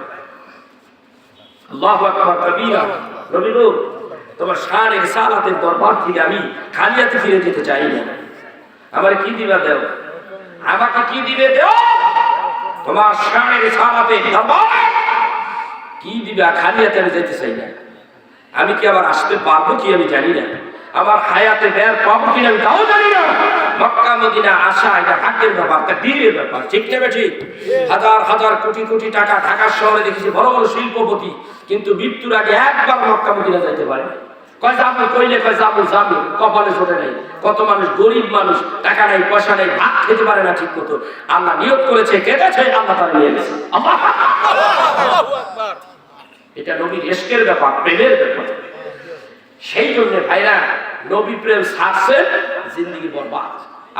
আল্লাহু আকবার কবীরা নবী গো তোমার শান রিসালাতের দরবার থেকে আমি খালি হাতে ফিরে যেতে চাই না আমার কি দিবা দাও আমাকে কি দিবে দাও তোমার শান রিসালাতের দরবার কি দিবা খালি হাতে আমি যেতে চাই না আমি কি আবার আসতে পারবো কি আমি জানি না আমার হায়াতে বের পাবো কিনা আমি তাও জানি না মক্কা মদিনা আসা এটা ভাগ্যের ব্যাপার এটা বীরের ব্যাপার ঠিক না ঠিক হাজার হাজার কোটি কোটি টাকা ঢাকা শহরে দেখেছি বড় বড় শিল্পপতি কিন্তু মৃত্যুর আগে একবার মক্কা মদিনা যাইতে পারে কয় যাবো কইলে কয় যাবো যাবো কপালে ছোটে নাই কত মানুষ গরিব মানুষ টাকা নাই পয়সা নাই ভাত খেতে পারে না ঠিক মতো আল্লাহ নিয়ত করেছে কেটেছে আল্লাহ তার নিয়ে গেছে এটা নবীর ইশকের ব্যাপার প্রেমের ব্যাপার সেই জন্য ভাইরা নবী প্রেম ছাড়ছে জিন্দেগি বরবাদ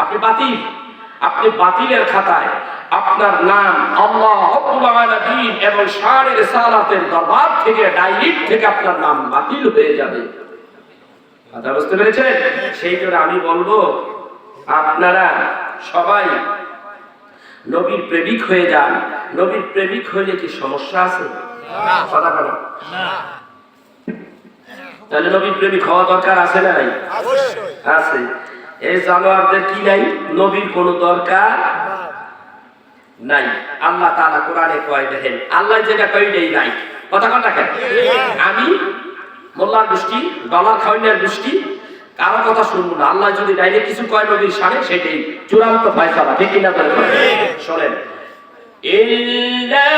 আপনি বাতিল আপনি বাতিলের খাতায় আপনার নাম আল্লাহ রাব্বুল আলামিন এবং শানে রিসালাতের দরবার থেকে ডাইরেক্ট থেকে আপনার নাম বাতিল হয়ে যাবে। কথা বুঝতে পেরেছেন? সেই জন্য আমি বলবো আপনারা সবাই নবীর প্রেমিক হয়ে যান। নবীর প্রেমিক হইলে কি সমস্যা আছে? না। কথা বলো না। তাহলে নবীর প্রেমিক হওয়া দরকার আছে না নাই? অবশ্যই আছে। এই জানোয়ারদের কি নাই? নবীর কোনো দরকার নাই। আল্লাহ তাআলা কোরআনে কয়, দেখেন আল্লাহ যেটা কইলেই নাই। কথা কথা কেন? আমি মোল্লার গোষ্ঠী, ডলার খাওয়ানোর গোষ্ঠী কারো কথা শুনবো না। আল্লাহ যদি ডাইরেক্ট কিছু কয় নবীর শানে, সেটাই চূড়ান্ত ফয়সালা। ঠিক কিনা বলেন? শোনেন, ইল্লা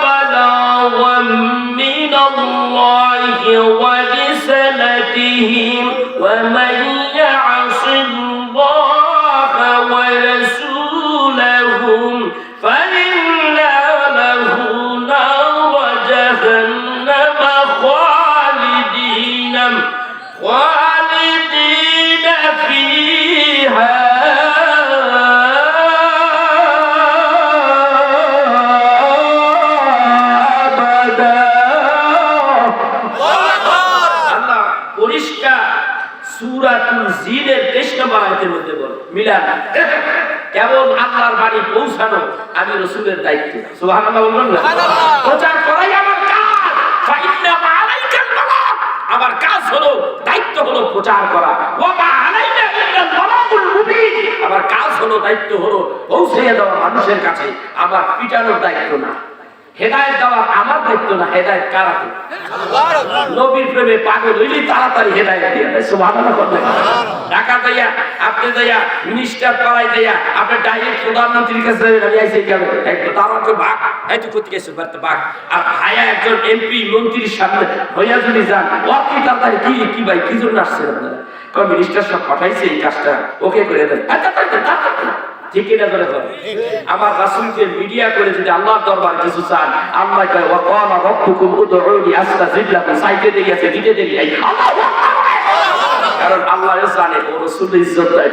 বালাগাম মিনাল্লাহি ওয়া রিসালাতিহি ওয়া মান ইয়াসিল্লাহা ওয়া রাসূলাহু ফাইন্না লাহু নার জাহান্নাম খালিদিনা فيها أبدا। আল্লাহ পরিষ্কার সূরাতুল জিনের 23 নম্বর আয়াতের মধ্যে বলে, মিলান কেবল আল্লাহর বাণী পৌঁছানো আমি রাসূলের দায়িত্ব। সুবহানাল্লাহ বলবেন না? প্রচার করাই আমার কাজ। ফাইন্না আলাইকাল বালাগ, আমার কাজ হলো, দায়িত্ব হলো প্রচার করা। ওয়া মা আলাইনা ইল্লাল বালাগুল মুবিন, আমার কাজ হলো, দায়িত্ব হলো পৌঁছে দেওয়া মানুষের কাছে। আমার পিটানোর দায়িত্ব না, হেদায়েত দেওয়া আমার দায়িত্ব না। হেদায়েত কার হাতে? আল্লাহর। নবীর প্রেমে পাগল হইলে তাড়াতাড়ি হেদায়েত দিয়ে দেয়। সুবহানাল্লাহ বলবেন। ঢাকা যাইয়া আপনি যাইয়া মিনিস্টার পাড়ায় যাইয়া আপনি ডাইরেক্ট প্রধানমন্ত্রীর কাছে আমি আইছি কেন? একটু তাড়াতাড়ি ভাগ, একটু করতে গেছে বাড়তে ভাগ। আর ভাইয়া একজন এমপি মন্ত্রীর সামনে হইয়া যদি যান, অতি তাড়াতাড়ি কি ভাই কি জন্য আসছেন আপনারা? কোন মিনিস্টার সব পাঠাইছে এই কাজটা ওকে করে দেন। ঠিক কিনা করে বলেন? আমার রাসূলকে মিডিয়া করে যদি আল্লাহর দরবার কিছু চান, আল্লাহ কয় ওয়া ক্বালা রাব্বুকুম উদউনি আস্তাজিব লাকুম, সাইতে দিয়েছে দিতে দেরি। আল্লাহু আকবার। কারণ আল্লাহ জানে ও রাসূল ইজ্জত দেয়।